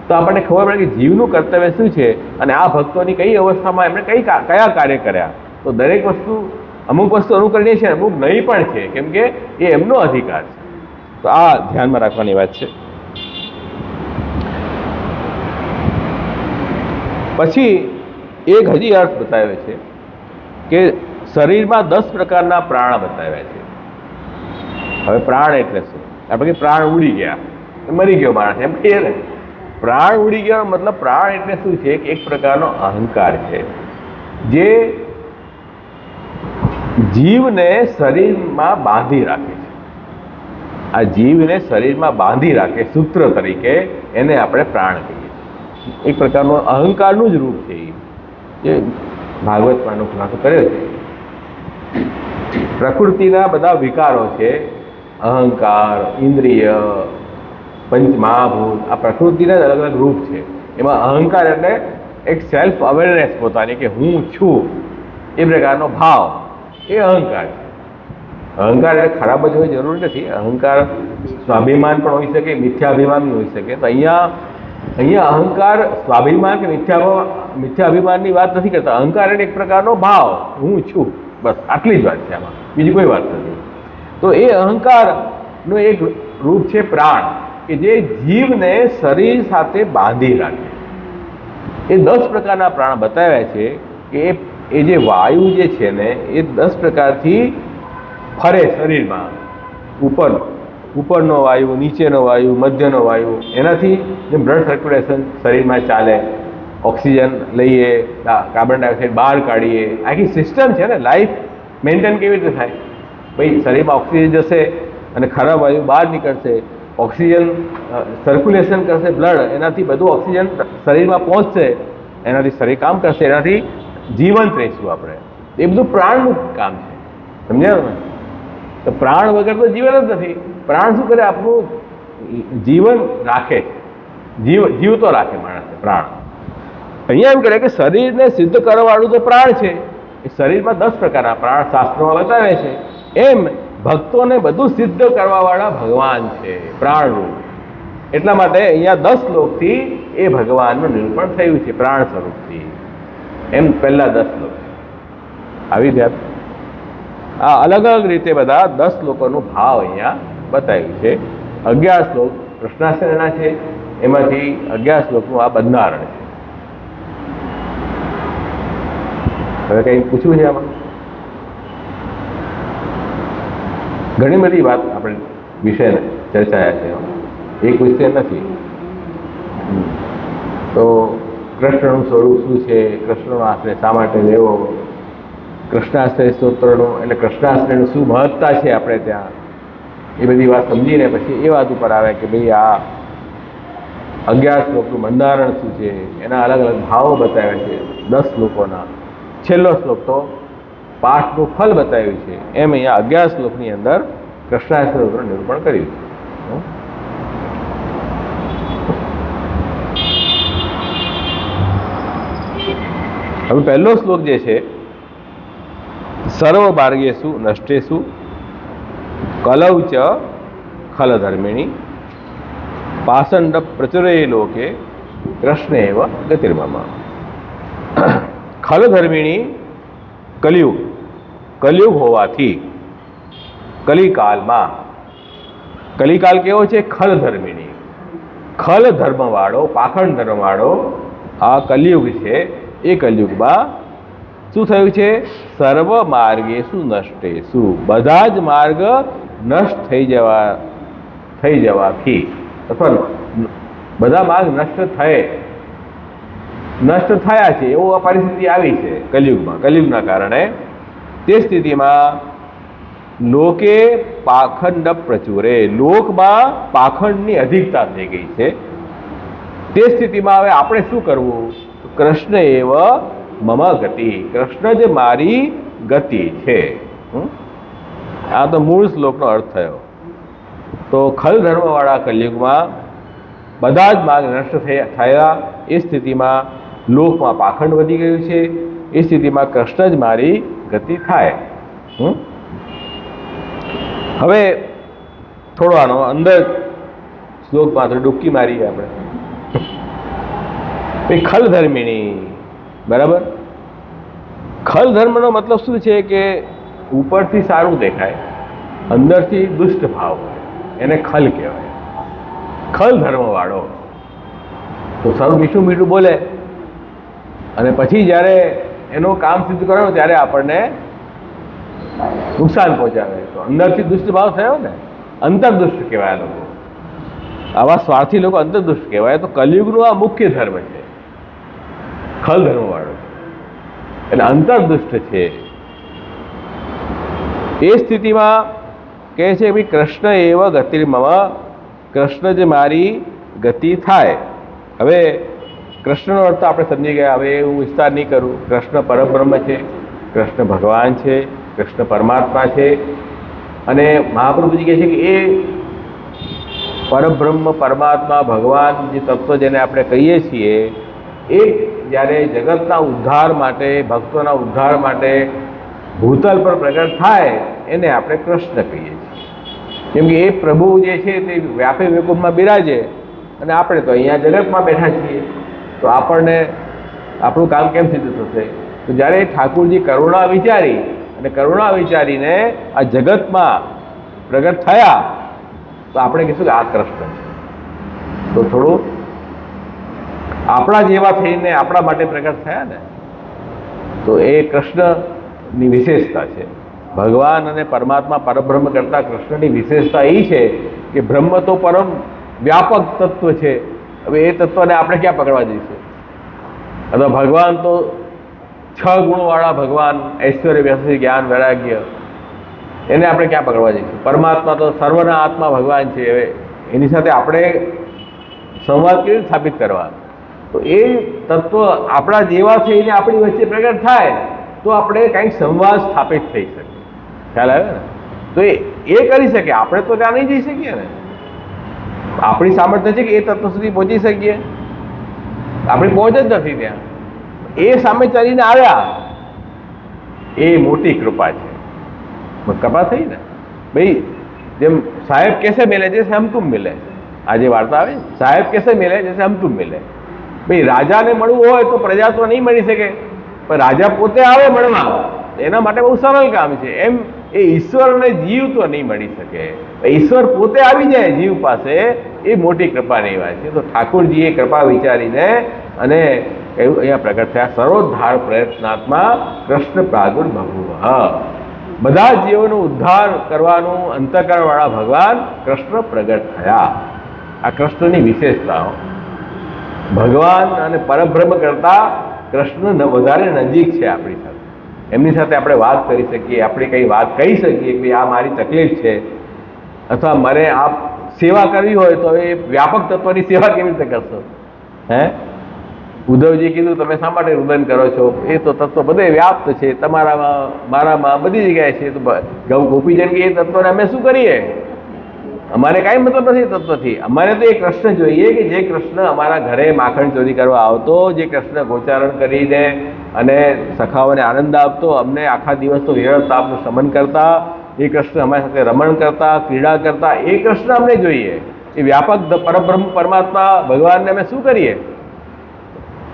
તો આપણને ખબર પડે કે જીવનું કર્તવ્ય શું છે અને આ ભક્તોની કઈ અવસ્થામાં એમણે કયા કાર્ય કર્યા. તો દરેક વસ્તુ, અમુક વસ્તુ અનુકરણીય છે, અમુક નહીં પણ છે, કેમ કે એ એમનો અધિકાર છે. તો આ ધ્યાનમાં રાખવાની વાત છે. પછી એક હજી અર્થ બતાવ્યો છે કે શરીરમાં 10 પ્રકારના પ્રાણ બતાવ્યા છે. હવે પ્રાણ એટલે શું? આપણે કે પ્રાણ ઉડી ગયા, મરી ગયો માણસ, એમ કહીએ ને. પ્રાણ ઉડી ગયો મતલબ પ્રાણ એટલે શું છે કે એક પ્રકારનો અહંકાર છે જે જીવને શરીરમાં બાંધી રાખે છે. આ જીવને શરીરમાં બાંધી રાખે સૂત્ર તરીકે, એને આપણે પ્રાણ કહીએ. એક પ્રકારનો અહંકારનું જ રૂપ છે જે ભાગવતમાંનો ખુલાસો કર્યો છે. પ્રકૃતિના બધા વિકારો છે, અહંકાર, ઇન્દ્રિય, પંચમહાભૂત, આ પ્રકૃતિના જ અલગ અલગ રૂપ છે. એમાં અહંકાર એટલે એક સેલ્ફ અવેરનેસ પોતાની, કે હું છું એ પ્રકારનો ભાવ, એ અહંકાર છે. અહંકાર એટલે ખરાબ જ હોય જરૂરી નથી. અહંકાર સ્વાભિમાન પણ હોઈ શકે, મિથ્યાભિમાન હોઈ શકે. તો અહીંયા અહંકાર સ્વાભિમાન કે મિથ્યાભિમાનની વાત નથી કરતા. અહંકાર એટલે એક પ્રકારનો ભાવ, હું છું, બસ આટલી જ વાત છે. આમાં બીજી કોઈ વાત નથી. તો એ અહંકારનું એક રૂપ છે પ્રાણ, કે જે જીવને શરીર સાથે બાંધી રાખે. એ 10 પ્રકારના પ્રાણ બતાવ્યા છે કે એ એ જે વાયુ જે છે ને એ 10 પ્રકારથી ફરે શરીરમાં. ઉપરનો વાયુ, નીચેનો વાયુ, મધ્યનો વાયુ, એનાથી જે બ્લડ સર્ક્યુલેશન શરીરમાં ચાલે, ઓક્સિજન લઈએ, કાર્બન ડાયોક્સાઇડ બહાર કાઢીએ, આખી સિસ્ટમ છે ને. લાઈફ મેન્ટેન કેવી રીતે થાય? ભાઈ શરીરમાં ઓક્સિજન જશે અને ખરાબ વાયુ બહાર નીકળશે, ઓક્સિજન સર્ક્યુલેશન કરશે બ્લડ, એનાથી બધું ઓક્સિજન શરીરમાં પહોંચશે, એનાથી શરીર કામ કરશે, એનાથી જીવંત રહીશું આપણે. એ બધું પ્રાણનું કામ છે, સમજ્યા તમે? તો પ્રાણ વગર તો જીવન જ નથી. પ્રાણ શું કરે? આપણું જીવન રાખે, જીવતો રાખે માણસને પ્રાણ. અહીંયા એમ કરે કે શરીરને સિદ્ધ કરવાવાળું તો પ્રાણ છે. એ શરીરમાં 10 પ્રકારના પ્રાણ શાસ્ત્રોમાં બતાવે છે. એમ ભક્તોને બધું સિદ્ધ કરવાવાળા ભગવાન છે પ્રાણરૂપ. એટલા માટે અહીંયા 10 શ્લોકથી એ ભગવાનનું નિરૂપણ થયું છે પ્રાણ સ્વરૂપથી. એમ પહેલા 10 શ્લોક આવી ગયા. આ અલગ અલગ રીતે બધા 10 શ્લોકોનું ભાવ અહીંયા બતાવ્યું છે. 11 શ્લોક કૃષ્ણાશ્રયના છે, એમાંથી 11 શ્લોકનું આ બંધારણ છે. હવે કંઈ પૂછવું છે આમાં? ઘણી બધી વાત આપણે વિષય ચર્ચાયા છે, એક વિષય નથી. તો કૃષ્ણનું સ્વરૂપ શું છે, કૃષ્ણનો આશ્રય શા માટે લેવો, કૃષ્ણાશ્રય સ્તોત્રનું એટલે કૃષ્ણાશ્રયનું શું મહત્તા છે આપણે ત્યાં, એ બધી વાત સમજીને પછી એ વાત ઉપર આવે કે ભાઈ આ 11 શ્લોકનું બંધારણ શું છે, એના અલગ અલગ ભાવો બતાવ્યા છે 10 શ્લોકોના. છેલ્લો શ્લોક તો પાઠનું ફલ બતાવ્યું છે. એમ અહીંયા 11 શ્લોકની અંદર કૃષ્ણાશ્રયનું નિરૂપણ કર્યું છે. હવે પહેલો શ્લોક જે છે, સર્વ માર્ગેષુ નષ્ટેષુ કલૌ ચ ખલધર્મિણી પાષંડ પ્રચુરે લોકે કૃષ્ણ એવ ગતિર્મમ. ખલધર્મિણી કલિયુગ હોવાથી, કલિકાલમાં, કલિકાલ કેવો છે? ખલધર્મિણી, ખલ ધર્મવાળો, પાખંડ ધર્મવાળો આ કલિયુગ છે. એ કલિયુગમાં શું થયું છે? સર્વ માર્ગેષુ નષ્ટેષુ, બધા જ માર્ગ નષ્ટ થઈ જવાથી, અથવા બધા માર્ગ નષ્ટ થયા છે એવું આ પરિસ્થિતિ આવી છે કલિયુગમાં. કલિયુગના કારણે તે સ્થિતિમાં લોકે પાખંડ પ્રચુરે, લોકમાં પાખંડની અધિકતા થઈ ગઈ છે. તે સ્થિતિમાં હવે આપણે શું કરવું? કૃષ્ણ એવ મમ ગતિ, કૃષ્ણ જ મારી ગતિ છે. આ તો મૂળ શ્લોકનો અર્થ થયો. તો ખલ ધર્મવાળા કલિયુગમાં બધા જ માર્ગ નષ્ટ થયા. એ સ્થિતિમાં લોકમાં પાખંડ વધી ગયું છે. એ સ્થિતિમાં કૃષ્ણ જ મારી ગતિ થાય. હવે થોડો આનો અંદર શ્લોકમાં તો ડૂબકી મારીએ આપણે. ખલ ધર્મિણી, બરાબર? ખલ ધર્મનો મતલબ શું છે? કે ઉપરથી સારું દેખાય, અંદરથી દુષ્ટ ભાવ હોય, એને ખલ કહેવાય. ખલ ધર્મવાળો તો સારું મીઠું મીઠું બોલે, અને પછી જ્યારે એનું કામ સિદ્ધ કરો ત્યારે આપણને નુકસાન પહોંચાડે, તો અંદરથી દુષ્ટ ભાવ થયો ને. અંતર્દુષ્ટ કહેવાય લોકો. આવા સ્વાર્થી લોકો અંતર્દુષ્ટ કહેવાય. તો કલિયુગનું આ મુખ્ય ધર્મ છે, ખલ ધર્મવાળો, એટલે અંતર્દુષ્ટ છે. એ સ્થિતિમાં કહે છે ભાઈ કૃષ્ણ એવ ગતિર્મમ, કૃષ્ણ જ મારી ગતિ થાય. હવે કૃષ્ણનો અર્થ આપણે સમજી ગયા. હવે હું વિસ્તાર નહીં કરું. કૃષ્ણ પરબ્રહ્મ છે, કૃષ્ણ ભગવાન છે, કૃષ્ણ પરમાત્મા છે. અને મહાપ્રભુજી કહે છે કે એ પરબ્રહ્મ, પરમાત્મા, ભગવાન જે તત્વ જેને આપણે કહીએ છીએ, એ જ્યારે જગતના ઉદ્ધાર માટે, ભક્તોના ઉદ્ધાર માટે ભૂતલ પર પ્રગટ થાય એને આપણે કૃષ્ણ કહીએ છીએ. કેમ કે એ પ્રભુ જે છે તે વ્યાપે વિકુપમાં બિરાજે, અને આપણે તો અહીંયા જગતમાં બેઠા છીએ. તો આપણને આપણું કામ કેમ સિદ્ધ થશે? તો જ્યારે ઠાકુરજી કરુણા વિચારીને આ જગતમાં પ્રગટ થયા, તો આપણે કહીશું કે આ કૃષ્ણ છે. તો થોડું આપણા જેવા થઈને આપણા માટે પ્રગટ થયા ને, તો એ કૃષ્ણની વિશેષતા છે. ભગવાન અને પરમાત્મા પરબ્રહ્મ કરતાં કૃષ્ણની વિશેષતા એ છે કે બ્રહ્મ તો પરમ વ્યાપક તત્વ છે. હવે એ તત્વને આપણે ક્યાં પકડવા જઈશું? અથવા ભગવાન તો 6 ગુણોવાળા ભગવાન, ઐશ્વર્ય, વ્યસન, જ્ઞાન, વૈરાગ્ય, એને આપણે ક્યાં પકડવા જઈશું? પરમાત્મા તો સર્વના આત્મા ભગવાન છે. હવે એની સાથે આપણે સંવાદ કેવી રીતે સ્થાપિત કરવા? તો એ તત્વ આપણા જેવા છે એને આપણી વચ્ચે પ્રગટ થાય તો આપણે કંઈક સંવાદ સ્થાપિત થઈ શકે. ખ્યાલ આવે ને? તો એ કરી શકે. આપણે તો ત્યાં નહીં જઈ શકીએ ને. આપણી સામર્થ્ય છે કે એ તત્વ સુધી પહોંચી શકીએ? આપણી પહોંચ જ નથી ત્યાં. એ સામે ચાલીને આવ્યા, એ મોટી કૃપા છે. કૃપા થઈ ને ભાઈ. જેમ સાહેબ कैसे मिले जैसे हम तुम मिले. આજે વાર્તા આવે, સાહેબ कैसे मिले जैसे हम तुम मिले. ભાઈ રાજાને મળવું હોય તો પ્રજા તો નહીં મળી શકે, પણ રાજા પોતે આવે મળવા, એના માટે બહુ સરળ કામ છે. એમ એ ઈશ્વર અને જીવ તો નહીં મળી શકે. ઈશ્વર પોતે આવી જાય જીવ પાસે, એ મોટી કૃપાની વાત છે. તો ઠાકોરજીએ કૃપા વિચારીને અને એવું અહીંયા પ્રગટ થયા. સર્વોદ્ધાર પ્રયત્નાત્મા કૃષ્ણ પ્રાદુર્ભવ. બધા જીવોનો ઉદ્ધાર કરવાનું અંતઃકરણવાળા ભગવાન કૃષ્ણ પ્રગટ થયા. આ કૃષ્ણની વિશેષતાઓ. ભગવાન અને પરબ્રહ્મ કરતાં કૃષ્ણ વધારે નજીક છે આપણી સાથે. એમની સાથે આપણે વાત કરી શકીએ, આપણે કંઈ વાત કહી શકીએ કે આ મારી તકલીફ છે, અથવા મારે આ સેવા કરવી હોય તો એ વ્યાપક તત્વની સેવા કેવી રીતે કરશો? હે, ઉદ્ધવજી કીધું તમે શા માટે રુદન કરો છો? એ તો તત્વ બધે વ્યાપ્ત છે, તમારામાં, મારામાં, બધી જગ્યાએ છે. તો ગોપીજન કે એ તત્વને અમે શું કરીએ? અમારે કાંઈ મતલબ નથી તત્વથી. અમારે તો એ કૃષ્ણ જોઈએ કે જે કૃષ્ણ અમારા ઘરે માખણ ચોરી કરવા આવતો, જે કૃષ્ણ ગોચારણ કરીને અને સખાઓને આનંદ આપતો, અમને આખા દિવસ તો વિરળ તાપનું શમન કરતા, એ કૃષ્ણ અમારી સાથે રમણ કરતા, ક્રીડા કરતા, એ કૃષ્ણ અમને જોઈએ. એ વ્યાપક પરબ્રહ્મ પરમાત્મા ભગવાનને અમે શું કરીએ?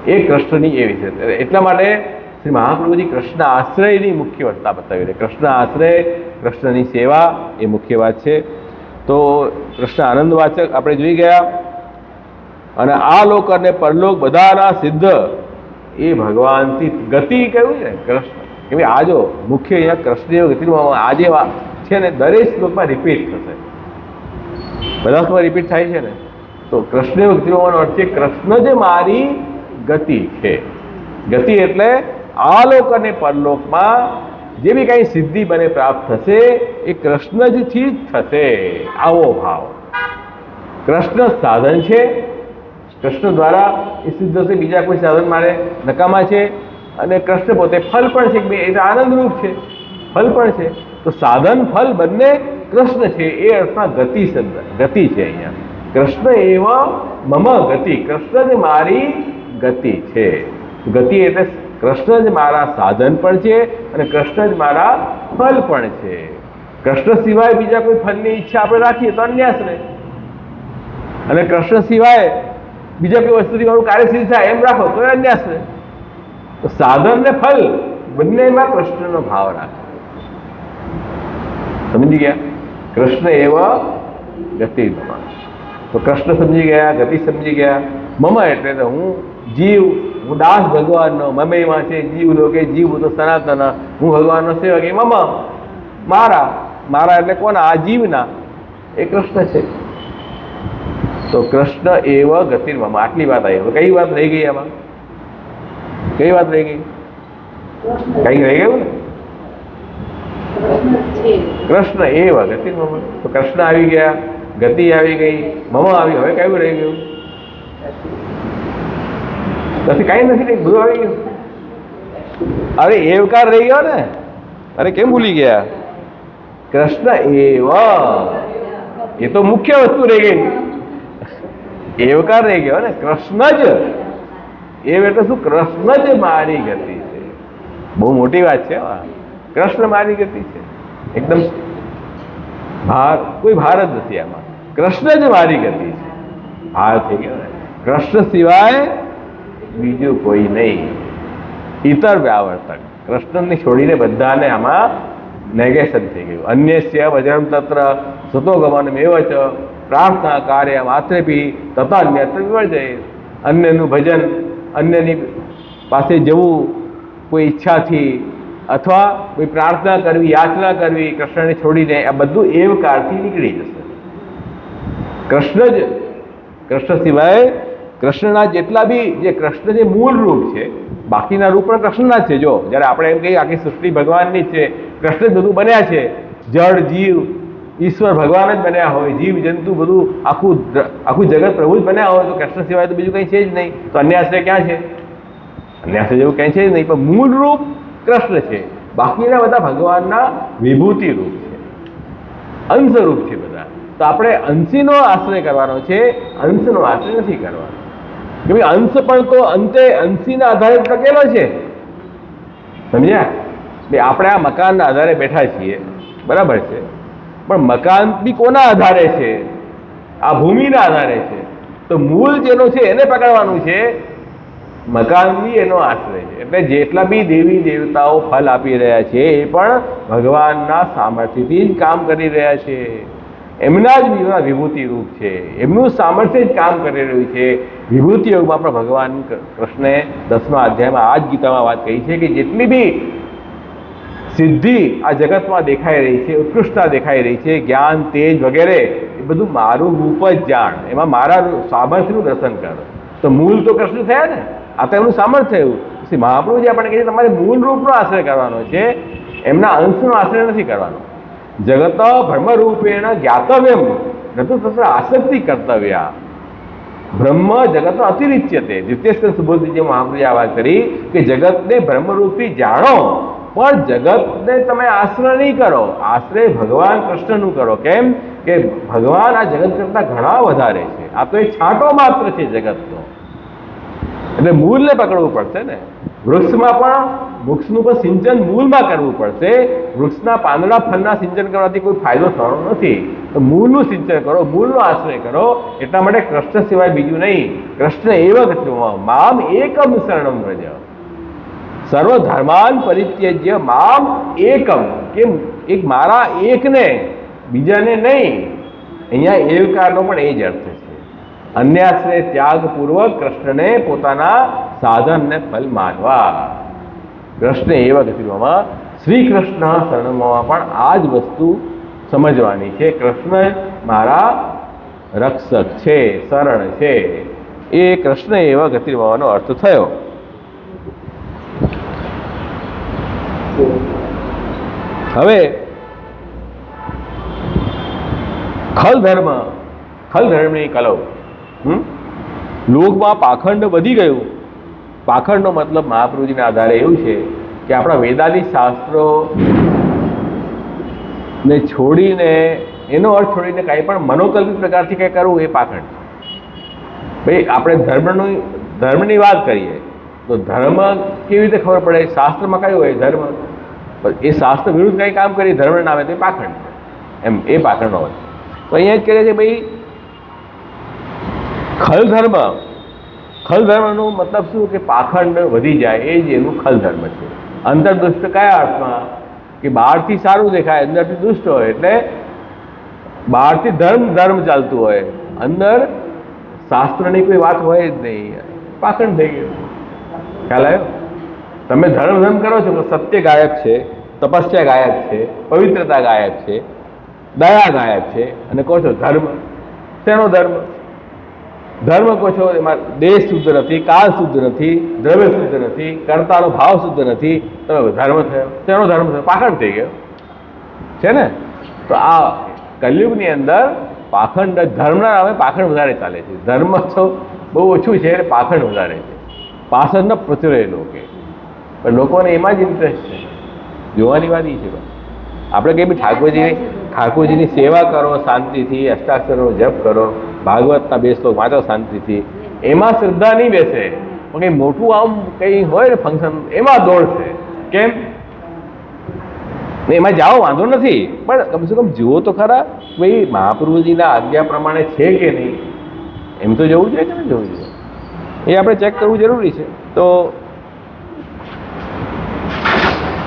એ કૃષ્ણની એ વિશે. એટલા માટે શ્રી મહાપ્રભુજી કૃષ્ણ આશ્રયની મુખ્ય વાર્તા બતાવી. કૃષ્ણ આશ્રય, કૃષ્ણની સેવા એ મુખ્ય વાત છે. તો કૃષ્ણ આનંદવાચક આપણે જોઈ ગયા. અને આ લોક અને પરલોક બધાના સિદ્ધ એ ભગવાનથી ગતિ કહ્યું છે કૃષ્ણ. કે ભાઈ આ જો મુખ્ય અહીંયા કૃષ્ણ ગતિમાં આજે છે ને દરેક શ્લોકમાં રિપીટ થશે. બધા શ્લોકમાં રિપીટ થાય છે ને. તો કૃષ્ણ ગતિનો અર્થ છે કૃષ્ણ જ મારી ગતિ છે. ગતિ એટલે આ લોક અને પરલોકમાં જે બી કાંઈ સિદ્ધિ મને પ્રાપ્ત થશે એ કૃષ્ણજથી જ થશે. આવો ભાવ. કૃષ્ણ સાધન છે, કૃષ્ણ દ્વારા એ સિદ્ધ થશે. બીજા કોઈ સાધન મારે નકામા છે. અને કૃષ્ણ પોતે ફલ પણ છે, એ તો આનંદરૂપ છે, ફલ પણ છે. તો સાધન ફલ બંને કૃષ્ણ છે. એ અર્થમાં ગતિ શબ્દ, ગતિ છે અહીંયા. કૃષ્ણ એવ મમ ગતિ, કૃષ્ણ જ મારી ગતિ છે. ગતિ એટલે કૃષ્ણ જ મારા સાધન પણ છે અને કૃષ્ણ જ મારા ફલ પણ છે. કૃષ્ણ સિવાય બીજા કોઈ ફલની ઈચ્છા આપણે રાખીએ તો અન્યાશ્રય, અને કૃષ્ણ સિવાય બીજા કોઈ વસ્તુથી મારું કાર્ય સિદ્ધ થાય એમ રાખો તો અન્યાશ્રય. તો સાધન ને ફલ બંનેમાં કૃષ્ણનો ભાવ રાખે. સમજી ગયા? કૃષ્ણ એવા ગતિ મમ. તો કૃષ્ણ સમજી ગયા, ગતિ સમજી ગયા. મમ એટલે તો હું જીવ, હું દાસ ભગવાનનો. મમેમાં છે જીવ લોકે જીવ તો સનાતન, હું ભગવાનનો સેવક. એ મમ મારા, મારા એટલે કોના? આ જીવના. એ કૃષ્ણ છે. તો કૃષ્ણ એવ ગતિ મમ. આટલી વાત આવી. કઈ વાત રહી ગઈ આમાં? કઈ વાત રહી ગઈ? કઈ રહી ગયું ને? કૃષ્ણ એવ ગતિ મમ. તો કૃષ્ણ આવી ગયા, ગતિ આવી ગઈ, મમ આવી. હવે કયું રહી ગયું? પછી કઈ નથી, બધું આવી ગયું. અરે એવકાર રહી ગયો ને. અરે કેમ ભૂલી ગયા? કૃષ્ણ એવ, એ તો મુખ્ય વસ્તુ રહી ગઈ. એવકાર રહી ગયો ને. કૃષ્ણ જ એવ એટલે શું? કૃષ્ણ જ મારી ગતિ છે. બહુ મોટી વાત છે. કૃષ્ણ મારી ગતિ છે. એકદમ ભાર, કોઈ ભાર જ નથી આમાં. કૃષ્ણ જ મારી ગતિ છે. ભાર થઈ ગયો ને. કૃષ્ણ સિવાય બીજું કોઈ નહીં. ઇતર વ્યાવર્તક, કૃષ્ણને છોડીને બધાને આમાં નેગેશન થઈ ગયું. અન્યસ્ય વજ્રમ તત્ર સતોગમન મેવ ચ પ્રાર્થના કાર્ય માત્રેપી તથા અન્યત્ર વિવર્જય. અન્યનું ભજન, અન્યની પાસે જવું, કોઈ ઈચ્છાથી અથવા કોઈ પ્રાર્થના કરવી, યાચના કરવી કૃષ્ણને છોડીને, આ બધું એવકારથી નીકળી જશે. કૃષ્ણ સિવાય કૃષ્ણના જેટલા બી જે કૃષ્ણ જે મૂળ રૂપ છે, બાકીના રૂપ પણ કૃષ્ણના જ છે. જો જ્યારે આપણે એમ કહીએ આખી સૃષ્ટિ ભગવાનની જ છે, કૃષ્ણ જ બધું બન્યા છે, જળ જીવ ઈશ્વર ભગવાન જ બન્યા હોય, જીવ જંતુ બધું આખું જગત પ્રભુ જ બન્યા હોય, તો કૃષ્ણ સિવાય તો બીજું કંઈ છે જ નહીં. તો અન્ય આશ્રય ક્યાં છે? અન્ય આશ્રય જેવું કંઈ છે જ નહીં. પણ મૂળ રૂપ કૃષ્ણ છે, બાકીના બધા ભગવાનના વિભૂતિ રૂપ છે, અંશ રૂપ છે બધા. તો આપણે અંશીનો આશ્રય કરવાનો છે, અંશનો આશ્રય નથી કરવાનો. કે ભાઈ અંશ પણ તો અંતે અંશીના આધારે ટકેલો છે. સમજ્યા? ભાઈ આપણે આ મકાનના આધારે બેઠા છીએ, બરાબર છે, પણ મકાન બી કોના આધારે છે? આ ભૂમિના આધારે છે. તો મૂળ જેનો છે એને પકડવાનું છે, મકાન બી એનો આશ્રય છે. એટલે જેટલા બી દેવી દેવતાઓ ફલ આપી રહ્યા છે એ પણ ભગવાનના સામર્થ્યથી જ કામ કરી રહ્યા છે. એમના જ વિભૂતિ રૂપ છે, એમનું સામર્થ્ય જ કામ કરી રહ્યું છે. વિભૂતિ યોગમાં પણ ભગવાન કૃષ્ણે 10મા અધ્યાયમાં આ જ ગીતામાં વાત કહી છે કે જેટલી બી સિદ્ધિ આ જગતમાં દેખાઈ રહી છે, ઉત્કૃષ્ટતા દેખાઈ રહી છે, જ્ઞાન, તેજ વગેરે, એ બધું મારું રૂપ જ જાણ, એમાં મારા સામર્થ્યનું દર્શન કરો. તો મૂળ તો કૃષ્ણ થયા ને, આ તો એમનું સામર્થ્ય થયું. શ્રી મહાપ્રભુજી આપણને કહે છે તમારે મૂળ રૂપનો આશ્રય કરવાનો છે, એમના અંશનો આશ્રય નથી કરવાનો. જગત બ્રહ્મરૂપેણ જ્ઞાતવ્યમ ન તો તત્ર આસક્તિ કર્તવ્યા. બ્રહ્મ જગતનો અતિરિચ્યતે. દ્વિતીય સુબોધજી મહાપ્રભુએ આ વાત કરી કે જગતને બ્રહ્મરૂપી જાણો, પણ જગતને તમે આશ્રય નહીં કરો, આશ્રય ભગવાન કૃષ્ણનું કરો. કેમ કે ભગવાન આ જગત કરતા ઘણા વધારે છે, આ તો એક છાંટો માત્ર છે જગતનો. એટલે મૂળને પકડવું પડશે ને. વૃક્ષમાં પણ વૃક્ષનું પણ સિંચન મૂળમાં કરવું પડશે. વૃક્ષના પાંદડા ફળના સિંચન કરવાથી કોઈ ફાયદો થવાનો નથી. તો મૂળનું સિંચન કરો, મૂળનો આશ્રય કરો. એટલા માટે કૃષ્ણ સિવાય બીજું નહીં. કૃષ્ણ એવ મામ એકમ શરણમ વ્રજ. સર્વ ધર્માન પરિત્યજ્ય મામ એકમ, કે એક મારા એકને, બીજાને નહીં. અહીંયા એવકારનો પણ એ જ અર્થ છે. અન્યાશ્રય ત્યાગપૂર્વક કૃષ્ણને પોતાના સાધનને ફલ માનવા. કૃષ્ણ એવા ગતિમાં શ્રી કૃષ્ણ શરણમાં પણ આ જ વસ્તુ સમજવાની છે. કૃષ્ણ મારા રક્ષક છે, શરણ છે. એ કૃષ્ણ એવા ગતિનો અર્થ થયો. હવે ખલધર્મની કલૌ. લોકમાં પાખંડ વધી ગયું. પાખંડનો મતલબ મહાપ્રભુજીના આધારે એવું છે કે આપણા વેદાદી શાસ્ત્રો ને છોડીને, એનો અર્થ છોડીને કાંઈ પણ મનોકલ્પિત પ્રકારથી કંઈ કરવું એ પાખંડ. ભાઈ આપણે ધર્મની વાત કરીએ તો ધર્મ કેવી રીતે ખબર પડે? શાસ્ત્રમાં કયું હોય ધર્મ, એ શાસ્ત્ર વિરુદ્ધ કંઈ કામ કરી ધર્મના નામે તો એ પાખંડ એમ, એ પાખંડ હોય. તો અહીંયા જ કહે છે ભાઈ ખલધર્મનો મતલબ શું કે પાખંડ વધી જાય, એ જ એનું ખલધર્મ છે. અંતર્દુષ્ટ કયા અર્થમાં? કે બહારથી સારું દેખાય, અંદરથી દુષ્ટ હોય. એટલે બહારથી ધર્મ ચાલતું હોય, અંદર શાસ્ત્રની કોઈ વાત હોય જ નહીં, પાખંડ થઈ ગયું. ખ્યાલ આવ્યો? તમે ધર્મ કરો છો તો સત્ય ગાયબ છે, તપસ્યા ગાયબ છે, પવિત્રતા ગાયબ છે, દયા ગાયબ છે, અને કહો છો ધર્મ. શેનો ધર્મ? ધર્મ કહો છો એમાં દેશ શુદ્ધ નથી, કાળ શુદ્ધ નથી, દ્રવ્ય શુદ્ધ નથી, કર્તાનો ભાવ શુદ્ધ નથી, તમે ધર્મ થયો. શેનો ધર્મ થયો? પાખંડ થઈ ગયો છે ને. તો આ કલયુગની અંદર પાખંડ, ધર્મના નામે પાખંડ વધારે ચાલે છે. ધર્મ તો બહુ ઓછું છે, એટલે પાખંડ વધારે છે. પાછળ ન પ્રચરે લોકો, પણ લોકોને એમાં જ ઇન્ટરેસ્ટ છે. જોવાની વાત એ છે આપણે કંઈ બી ઠાકોરજીની સેવા કરો શાંતિથી, અષ્ટાક્ષરનો જપ કરો, ભાગવતના 2 શ્લોક વાંચો શાંતિથી, એમાં શ્રદ્ધા નહીં બેસે. પણ કંઈ મોટું આમ કંઈ હોય ને ફંક્શન, એમાં દોડશે. કેમ? એમાં જાઓ વાંધો નથી, પણ કમસે કમ જુઓ તો ખરા ભાઈ મહાપ્રભુજીના આજ્ઞા પ્રમાણે છે કે નહીં. એમ તો જવું જોઈએ કે નહીં જવું જોઈએ, એ આપણે ચેક કરવું જરૂરી છે. તો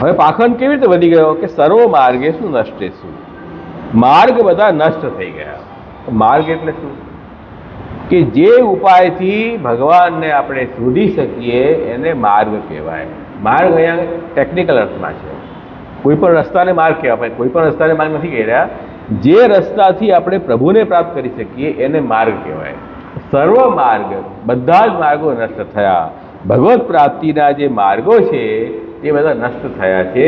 હવે પાખંડ કેવી રીતે વધી ગયો કે સર્વ માર્ગે શું નષ્ટે શું, માર્ગ બધા નષ્ટ થઈ ગયા. માર્ગ એટલે શું? કે જે ઉપાયથી ભગવાનને આપણે શોધી શકીએ એને માર્ગ કહેવાય. માર્ગ અહીંયા ટેકનિકલ અર્થમાં છે. કોઈ પણ રસ્તાને માર્ગ કહેવાય, કોઈ પણ રસ્તાને માર્ગ નથી કહી રહ્યા. જે રસ્તાથી આપણે પ્રભુને પ્રાપ્ત કરી શકીએ એને માર્ગ કહેવાય. સર્વ માર્ગ, બધા જ માર્ગો નષ્ટ થયા. ભગવત પ્રાપ્તિના જે માર્ગો છે એ બધા નષ્ટ થયા છે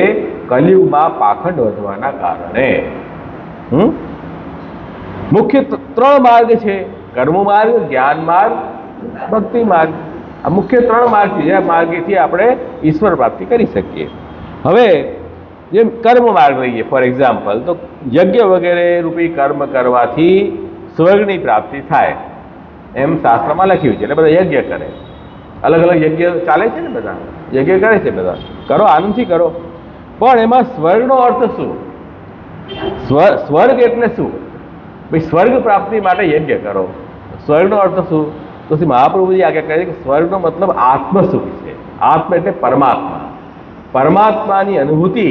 કલિયુગમાં પાખંડ વધવાના કારણે. મુખ્ય 3 માર્ગ છે: કર્મ માર્ગ, જ્ઞાન માર્ગ, ભક્તિ માર્ગ. આ મુખ્ય 3 માર્ગ છે જે માર્ગેથી આપણે ઈશ્વર પ્રાપ્તિ કરી શકીએ. હવે જેમ કર્મ માર્ગ લઈએ ફોર એક્ઝામ્પલ, તો યજ્ઞ વગેરે રૂપી કર્મ કરવાથી સ્વર્ગની પ્રાપ્તિ થાય એમ શાસ્ત્રમાં લખ્યું છે. એટલે બધા યજ્ઞ કરે, અલગ અલગ યજ્ઞ ચાલે છે ને, બધા યજ્ઞ કરે છે, બધા કરો, આનંદથી કરો. પણ એમાં સ્વર્ગનો અર્થ શું? સ્વર્ગ એટલે શું? ભાઈ સ્વર્ગ પ્રાપ્તિ માટે યજ્ઞ કરો, સ્વર્ગનો અર્થ શું? તો શ્રી મહાપ્રભુજી આજ્ઞા કરે છે કે સ્વર્ગનો મતલબ આત્મસુખ છે. આત્મ એટલે પરમાત્મા. પરમાત્માની અનુભૂતિ,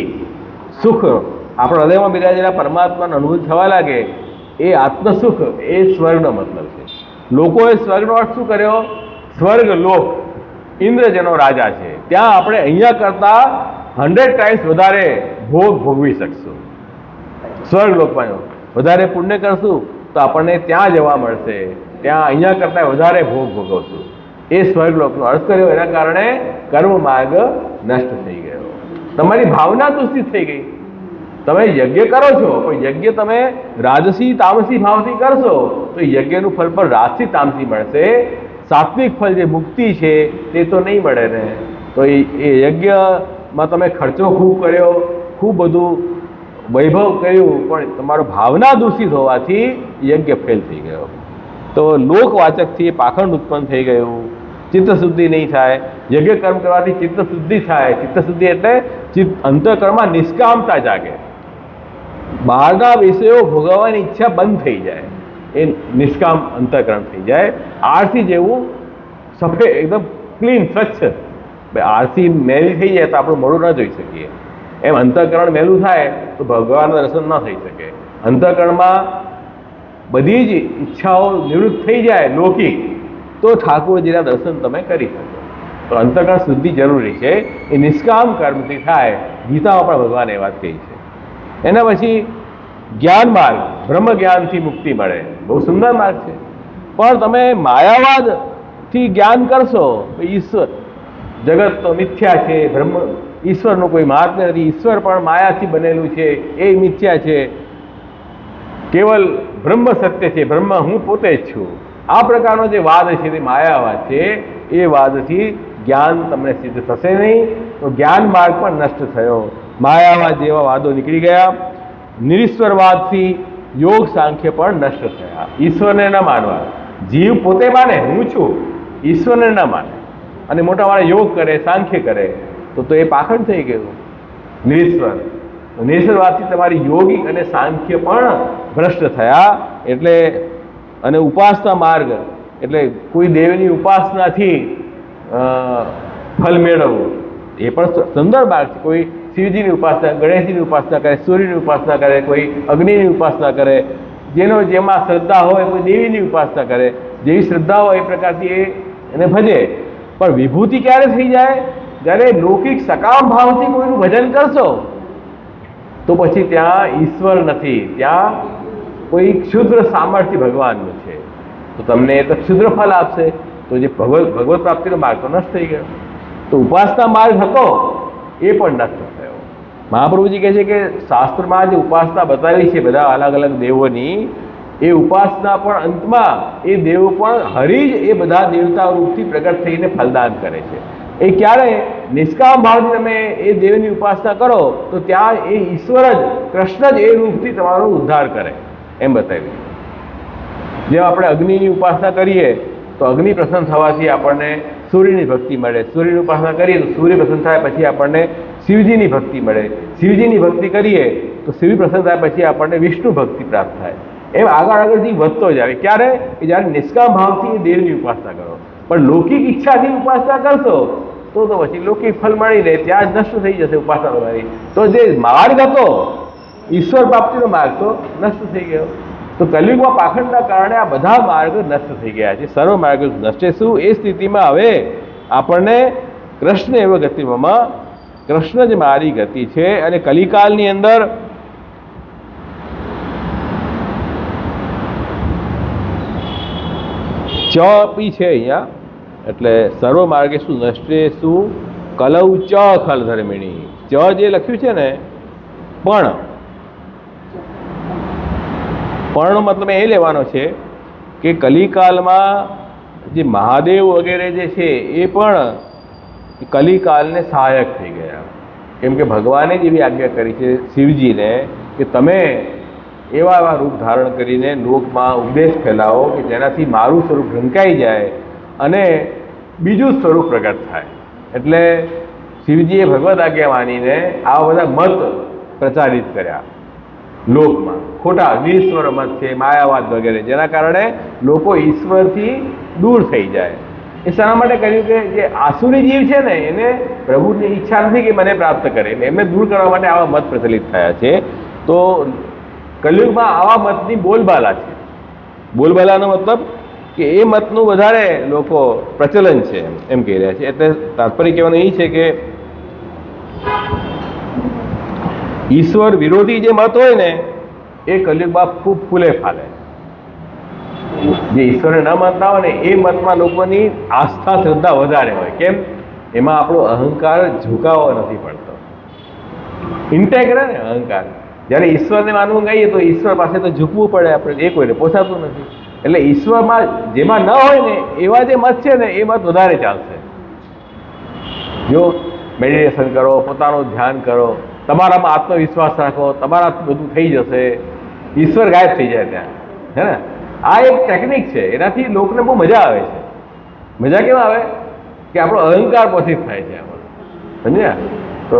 સુખ, આપણા હૃદયમાં બિરાજેલા પરમાત્માની અનુભૂતિ થવા લાગે, એ આત્મસુખ, એ સ્વર્ગનો મતલબ છે. લોકોએ સ્વર્ગનો અર્થ શું કર્યો? સ્વર્ગ લોક, ઇન્દ્રજનો રાજા છે, ત્યાં આપણે અહીંયા કરતા 100 ટાઈમ્સ વધારે ભોગ ભોગવી શકશું. સ્વર્ગ લોકમાં વધારે પુણ્ય કરશું તો આપણને ત્યાં જવા મળશે, ત્યાં અહીંયા કરતાં વધારે ભોગ ભોગવશું. એ સ્વર્ગલોકનો અર્થ કર્યો. એના કારણે કર્મ માર્ગ નષ્ટ થઈ ગયો. તમારી ભાવના દૂષિત થઈ ગઈ. તમે યજ્ઞ કરો છો, પણ યજ્ઞ તમે રાજસી તામસી ભાવથી કરશો તો યજ્ઞનું ફળ પણ રાજસી તામસી મળશે. સાત્વિક ફળ જે મુક્તિ છે તે તો નહીં મળે ને. તો એ યજ્ઞમાં તમે ખર્ચો ખૂબ કર્યો, ખૂબ બધું વૈભવ કર્યું, પણ તમારો ભાવના દૂષિત હોવાથી યજ્ઞ ફેલ થઈ ગયો. તો લોકવાચકથી એ પાખંડ ઉત્પન્ન થઈ ગયું. ચિત્તશુદ્ધિ નહીં થાય. યજ્ઞ કર્મ કરવાથી ચિત્તશુદ્ધિ થાય. ચિત્તશુદ્ધિ એટલે અંતઃકરણમાં નિષ્કામતા જાગે, બહારના વિષયો ભોગવવાની ઈચ્છા બંધ થઈ જાય, એ નિષ્કામ અંતઃકરણ થઈ જાય. આરસી જેવું સફેદ, એકદમ ક્લીન, સ્વચ્છ. આરસી મેલી થઈ જાય તો આપણું મોઢું ન જોઈ શકીએ, એમ અંતઃકરણ મેલું થાય તો ભગવાનના દર્શન ન થઈ શકે. અંતઃકરણમાં બધી જ ઈચ્છાઓ નિવૃત્ત થઈ જાય લૌકિક, તો ઠાકોરજીના દર્શન તમે કરી શકો. તો અંતઃકરણ શુદ્ધિ જરૂરી છે. એ નિષ્કામ કર્મથી થાય. ગીતામાં પણ ભગવાને એ વાત કહી છે. એના પછી જ્ઞાન માર્ગ, બ્રહ્મ જ્ઞાનથી મુક્તિ મળે, બહુ સુંદર માર્ગ છે. પણ તમે માયાવાદથી જ્ઞાન કરશો તો ઈશ્વર, જગત તો મિથ્યા છે, બ્રહ્મ ઈશ્વરનું કોઈ મહાત્મ્ય નથી, ઈશ્વર પણ માયાથી બનેલું છે, એ મિથ્યા છે, કેવલ બ્રહ્મ સત્ય છે, બ્રહ્મ હું પોતે જ છું, આ પ્રકારનો જે વાદ છે તે માયાવાદ છે. એ વાદથી જ્ઞાન તમને સિદ્ધ થશે નહીં. તો જ્ઞાન માર્ગ પણ નષ્ટ થયો. માયાવાદ જેવા વાદો નીકળી ગયા. નિરીશ્વરવાદથી યોગ સાંખ્ય પણ નષ્ટ થયા. ઈશ્વરને ન માનવા, જીવ પોતે માને હું છું, ઈશ્વરને ન માને અને મોટા વાળા યોગ કરે, સાંખ્ય કરે, તો એ પાખંડ થઈ ગયું. નિરીશ્વર, નિરીશ્વરવાદથી તમારી યોગી અને સાંખ્ય પણ ભ્રષ્ટ થયા. એટલે અને ઉપાસના માર્ગ એટલે કોઈ દેવની ઉપાસનાથી ફલ મેળવવું, એ પણ સુંદર માર્ગ છે. કોઈ શિવજીની ઉપાસના, ગણેશજીની ઉપાસના કરે, સૂર્યની ઉપાસના કરે, કોઈ અગ્નિની ઉપાસના કરે, જેમાં શ્રદ્ધા હોય, કોઈ દેવીની ઉપાસના કરે, જેવી શ્રદ્ધા હોય એ પ્રકારથી એને ભજે. પણ વિભૂતિ ક્યારે થઈ જાય? જ્યારે લૌકિક સકામ ભાવથી કોઈનું ભજન કરશો તો પછી ત્યાં ઈશ્વર નથી, ત્યાં કોઈ ક્ષુદ્ર સામર્થ્ય ભગવાનનું છે, તો તમને એ તો ક્ષુદ્ર ફલ આપશે. તો જે ભગવત પ્રાપ્તિનો માર્ગ તો નષ્ટ થઈ ગયો. તો ઉપાસના માર્ગ હતો એ પણ નષ્ટ થયો. મહાપ્રભુજી કહે છે કે શાસ્ત્રમાં જે ઉપાસના બતાવી છે બધા અલગ અલગ દેવોની, એ ઉપાસના પણ અંતમાં એ દેવો પણ હરિ જ એ બધા દેવતા રૂપથી પ્રગટ થઈને ફલદાન કરે છે. એ ક્યારે? નિષ્કામ ભાવથી તમે એ દેવની ઉપાસના કરો તો ત્યાં એ ઈશ્વર જ, કૃષ્ણ જ એ રૂપથી તમારો ઉદ્ધાર કરે, એમ બતાવ્યું. જેમ આપણે અગ્નિની ઉપાસના કરીએ તો અગ્નિ પ્રસન્ન થવાથી આપણને સૂર્યની ભક્તિ મળે, સૂર્યની ઉપાસના કરીએ તો સૂર્ય પ્રસન્ન થાય પછી આપણને શિવજીની ભક્તિ મળે, શિવજીની ભક્તિ કરીએ તો શિવ પ્રસન્ન થાય પછી આપણને વિષ્ણુ ભક્તિ પ્રાપ્ત થાય. એમ આગળથી વધતો જાય. ક્યારે? કે જ્યારે નિષ્કામ ભાવથી દેવની ઉપાસના કરો. પણ લૌકિક ઈચ્છાથી ઉપાસના કરશો તો પછી લૌકિક ફલ મળી રહે, ત્યાં જ નષ્ટ થઈ જશે ઉપાસના તમારી. તો જે માર્ગ હતો ઈશ્વર પ્રાપ્તિનો માર્ગ તો નષ્ટ થઈ ગયો. તો કલિયુગમાં પાખંડના કારણે આ બધા માર્ગ નષ્ટ થઈ ગયા છે. સર્વ માર્ગ નષ્ટ. શું એ સ્થિતિમાં હવે આપણને કૃષ્ણ એવ ગતિ મમ, કૃષ્ણ જ મારી ગતિ છે. અને કલિકાલની અંદર ચ પી છે અહીંયા, એટલે સર્વ માર્ગે શું નષ્ટે શું કલૌ ચ ખલ ધર્મિણી. ચ જે લખ્યું છે ને પણનો મતલબ એ લેવાનો છે કે કલિકાલમાં જે મહાદેવ વગેરે જે છે એ પણ કલિકાલને સહાયક થઈ ગયા. કેમ કે ભગવાને જ એવી આજ્ઞા કરી છે શિવજીને કે તમે એવા એવા રૂપ ધારણ કરીને લોકમાં ઉપદેશ ફેલાવો કે જેનાથી મારું સ્વરૂપ ઢંકાઈ જાય અને બીજું સ્વરૂપ પ્રગટ થાય. એટલે શિવજીએ ભગવદ આજ્ઞા માનીને આવા બધા મત પ્રચારિત કર્યા લોકમાં, ખોટા નિશ્વર મત છે, માયાવાદ વગેરે, જેના કારણે લોકો ઈશ્વરથી દૂર થઈ જાય. એ શા માટે કર્યું કે જે આસુરી જીવ છે ને એને પ્રભુની ઈચ્છા નથી કે મને પ્રાપ્ત કરે, એટલે એમને દૂર કરવા માટે આવા મત પ્રચલિત થયા છે. તો કલિયુગમાં આવા મતની બોલબાલા છે. બોલબાલાનો મતલબ કે એ મતનું વધારે લોકો પ્રચલન છે એમ કહી રહ્યા છે. એટલે તાત્પર્ય કહેવાનું એ છે કે ઈશ્વર વિરોધી જે મત હોય ને એ કલિયુગમાં ખૂબ ફૂલે ફાલે. જે ઈશ્વરને ન માનતા હોય ને એ મતમાં લોકોની આસ્થા શ્રદ્ધા વધારે હોય. કેમ? એમાં આપણો અહંકાર ઝુકાવો નથી પડતો, ઇન્ટેગ્ર ને અહંકાર. જ્યારે ઈશ્વરને માનવું કહીએ તો ઈશ્વર પાસે તો ઝૂકવું પડે, આપણે એ કોઈને પોસાતું નથી. એટલે ઈશ્વરમાં જેમાં ન હોય ને એવા જે મત છે ને એ મત વધારે ચાલશે. જો મેડિટેશન કરો, પોતાનું ધ્યાન કરો, તમારામાં આત્મવિશ્વાસ રાખો, તમારાથી બધું થઈ જશે, ઈશ્વર ગાયબ થઈ જાય ત્યાં, હે ને? આ એક ટેકનિક છે, એનાથી લોકોને બહુ મજા આવે છે. મજા કેવા આવે કે આપણો અહંકાર પોષિત થાય છે આમાં, સમજ્યા? તો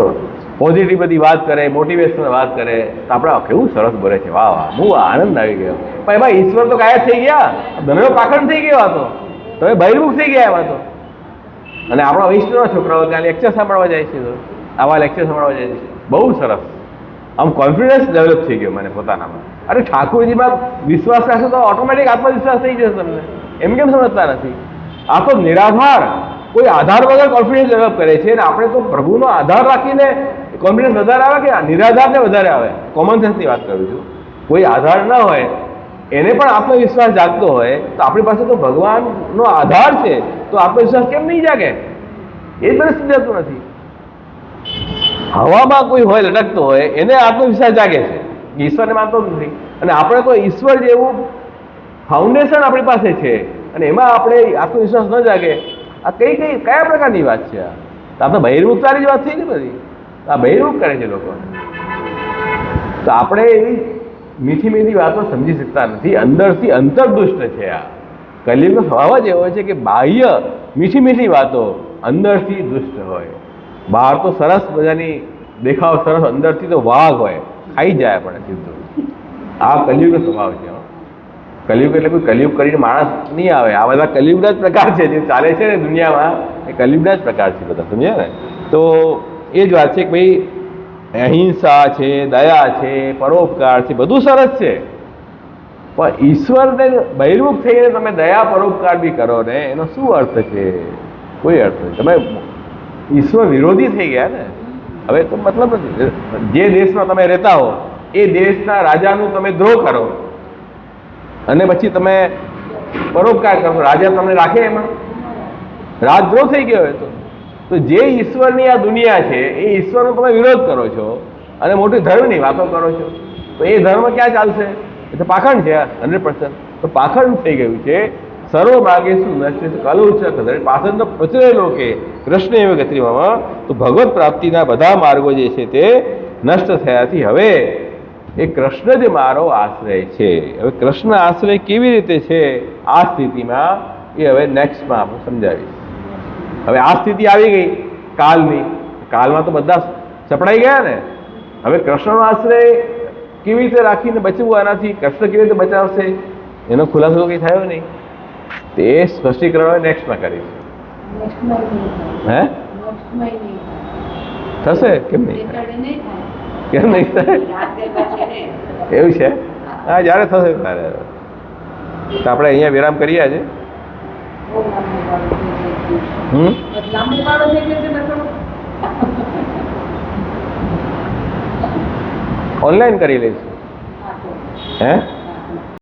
પોઝિટિવ બધી વાત કરે, મોટિવેશનલ વાત કરે તો આપણે કેવું સરસ બોલે છે, વાહ વાહ, બહુ આનંદ આવી ગયો. પણ એમાં ઈશ્વર તો ગાયબ થઈ ગયા, ધનનો પાખંડ થઈ ગયો હતો, તમે બહિર્મુખ થઈ ગયા એમાં તો. અને આપણા વૈષ્ણવ છોકરાઓ ત્યાં લેક્ચર સાંભળવા જાય છે, તો આવા લેક્ચર સાંભળવા જાય છે, બહુ સરસ. આમ કોન્ફિડન્સ ડેવલપ થઈ ગયો મને પોતાનામાં. અરે ઠાકોરજીમાં વિશ્વાસ રાખશો તો ઓટોમેટિક આત્મવિશ્વાસ થઈ જશે તમને. એમ કેમ સમજતા નથી? આ તો નિરાધાર, કોઈ આધાર વગર કોન્ફિડન્સ ડેવલપ કરે છે. અને આપણે તો પ્રભુનો આધાર રાખીને કોન્ફિડન્સ વધારે આવે કે નિરાધારને વધારે આવે? કોમન સેન્સની વાત કરું છું. કોઈ આધાર ન હોય એને પણ આત્મવિશ્વાસ જાગતો હોય તો આપણી પાસે તો ભગવાનનો આધાર છે, તો આત્મવિશ્વાસ કેમ નહીં જાગે? એ પરિસ્થિતિ જતું નથી. હવામાં કોઈ હોય, લટકતો હોય, એને આત્મવિશ્વાસ જાગે છે, ઈશ્વરને માનતો નથી. અને આપણે તો ઈશ્વર જેવું ફાઉન્ડેશન આપણી પાસે છે અને એમાં આપણે આત્મવિશ્વાસ ન જાગે, આ કયા પ્રકારની વાત છે? આ તો બહિર્મુખતાની જ વાત થઈ ને બધી. આ બહિર્મુખ કરે છે લોકો. તો આપણે એવી મીઠી મીઠી વાતો સમજી શકતા નથી. અંદરથી અંતર્દુષ્ટ છે. આ કલિયુગનો સ્વભાવ જ એવો છે કે બાહ્ય મીઠી મીઠી વાતો અંદરથી દુષ્ટ હોય. બહાર તો સરસ મજાની દેખાવ સરસ, અંદરથી તો વાઘ હોય, ખાઈ જાય આપણે સીધું. આ કલિયુગનો સ્વભાવ છે. કલિયુગ એટલે કોઈ કલિયુગ કરીને માણસ નહીં આવે. આ બધા કલિયુગના જ પ્રકાર છે જે ચાલે છે ને દુનિયામાં, એ કલિયુગના જ પ્રકાર છે બધા, સમજ્યા ને? તો એ જ વાત છે કે ભાઈ અહિંસા છે, દયા છે, પરોપકાર છે, બધું સરસ છે. પણ ઈશ્વરને બહિર્મુખ થઈને તમે દયા પરોપકાર બી કરો ને, એનો શું અર્થ છે? કોઈ અર્થ નથી. તમે ઈશ્વર વિરોધી થઈ ગયા ને. હવે તો મતલબ નથી. જે દેશમાં તમે રહેતા હો એ દેશના રાજાનું તમે દ્રોહ કરો અને પછી તમે પરોપકાર કરો, રાજા તમને રાખે એમાં? રાજદ્રોહ થઈ ગયો હોય તો જે ઈશ્વરની આ દુનિયા છે એ ઈશ્વરનો તમે વિરોધ કરો છો અને મોટી ધર્મની વાતો કરો છો, તો એ ધર્મ ક્યાં ચાલશે? એ તો પાખંડ છે 100%. તો પાખંડ થઈ ગયું છે. સર્વ માર્ગે શું નષ્ટ કલુ છે, પાછળ તો પ્રચરેલો કે કૃષ્ણ એવી ગતિમાં, તો ભગવત પ્રાપ્તિના બધા માર્ગો જે છે તે નષ્ટ થયાથી હવે એ કૃષ્ણ જ મારો આશ્રય છે. હવે કૃષ્ણ આશ્રય કેવી રીતે છે આ સ્થિતિમાં, એ હવે નેક્સ્ટમાં આપણે સમજાવીશ. હવે આ સ્થિતિ આવી ગઈ કાલની. કાલમાં તો બધા ચપડાઈ ગયા ને. હવે કૃષ્ણનો આશ્રય કેવી રીતે રાખીને બચવું, આનાથી કૃષ્ણ કેવી રીતે બચાવશે, એનો ખુલાસો કંઈ થયો નહીં. તે સ્પષ્ટીકરણ નેક્સ્ટમાં કરીશું. હે થશે? કેમ નહીં? કેમ નહીં થાય? એવું છે? હા, જ્યારે થશે ત્યારે. તો આપણે અહીંયા વિરામ કરીએ આજે. લાંબુ વાળો થઈ ગયો છે ને થોડું. ઓનલાઈન કરી લઈશું. હા, તો. હે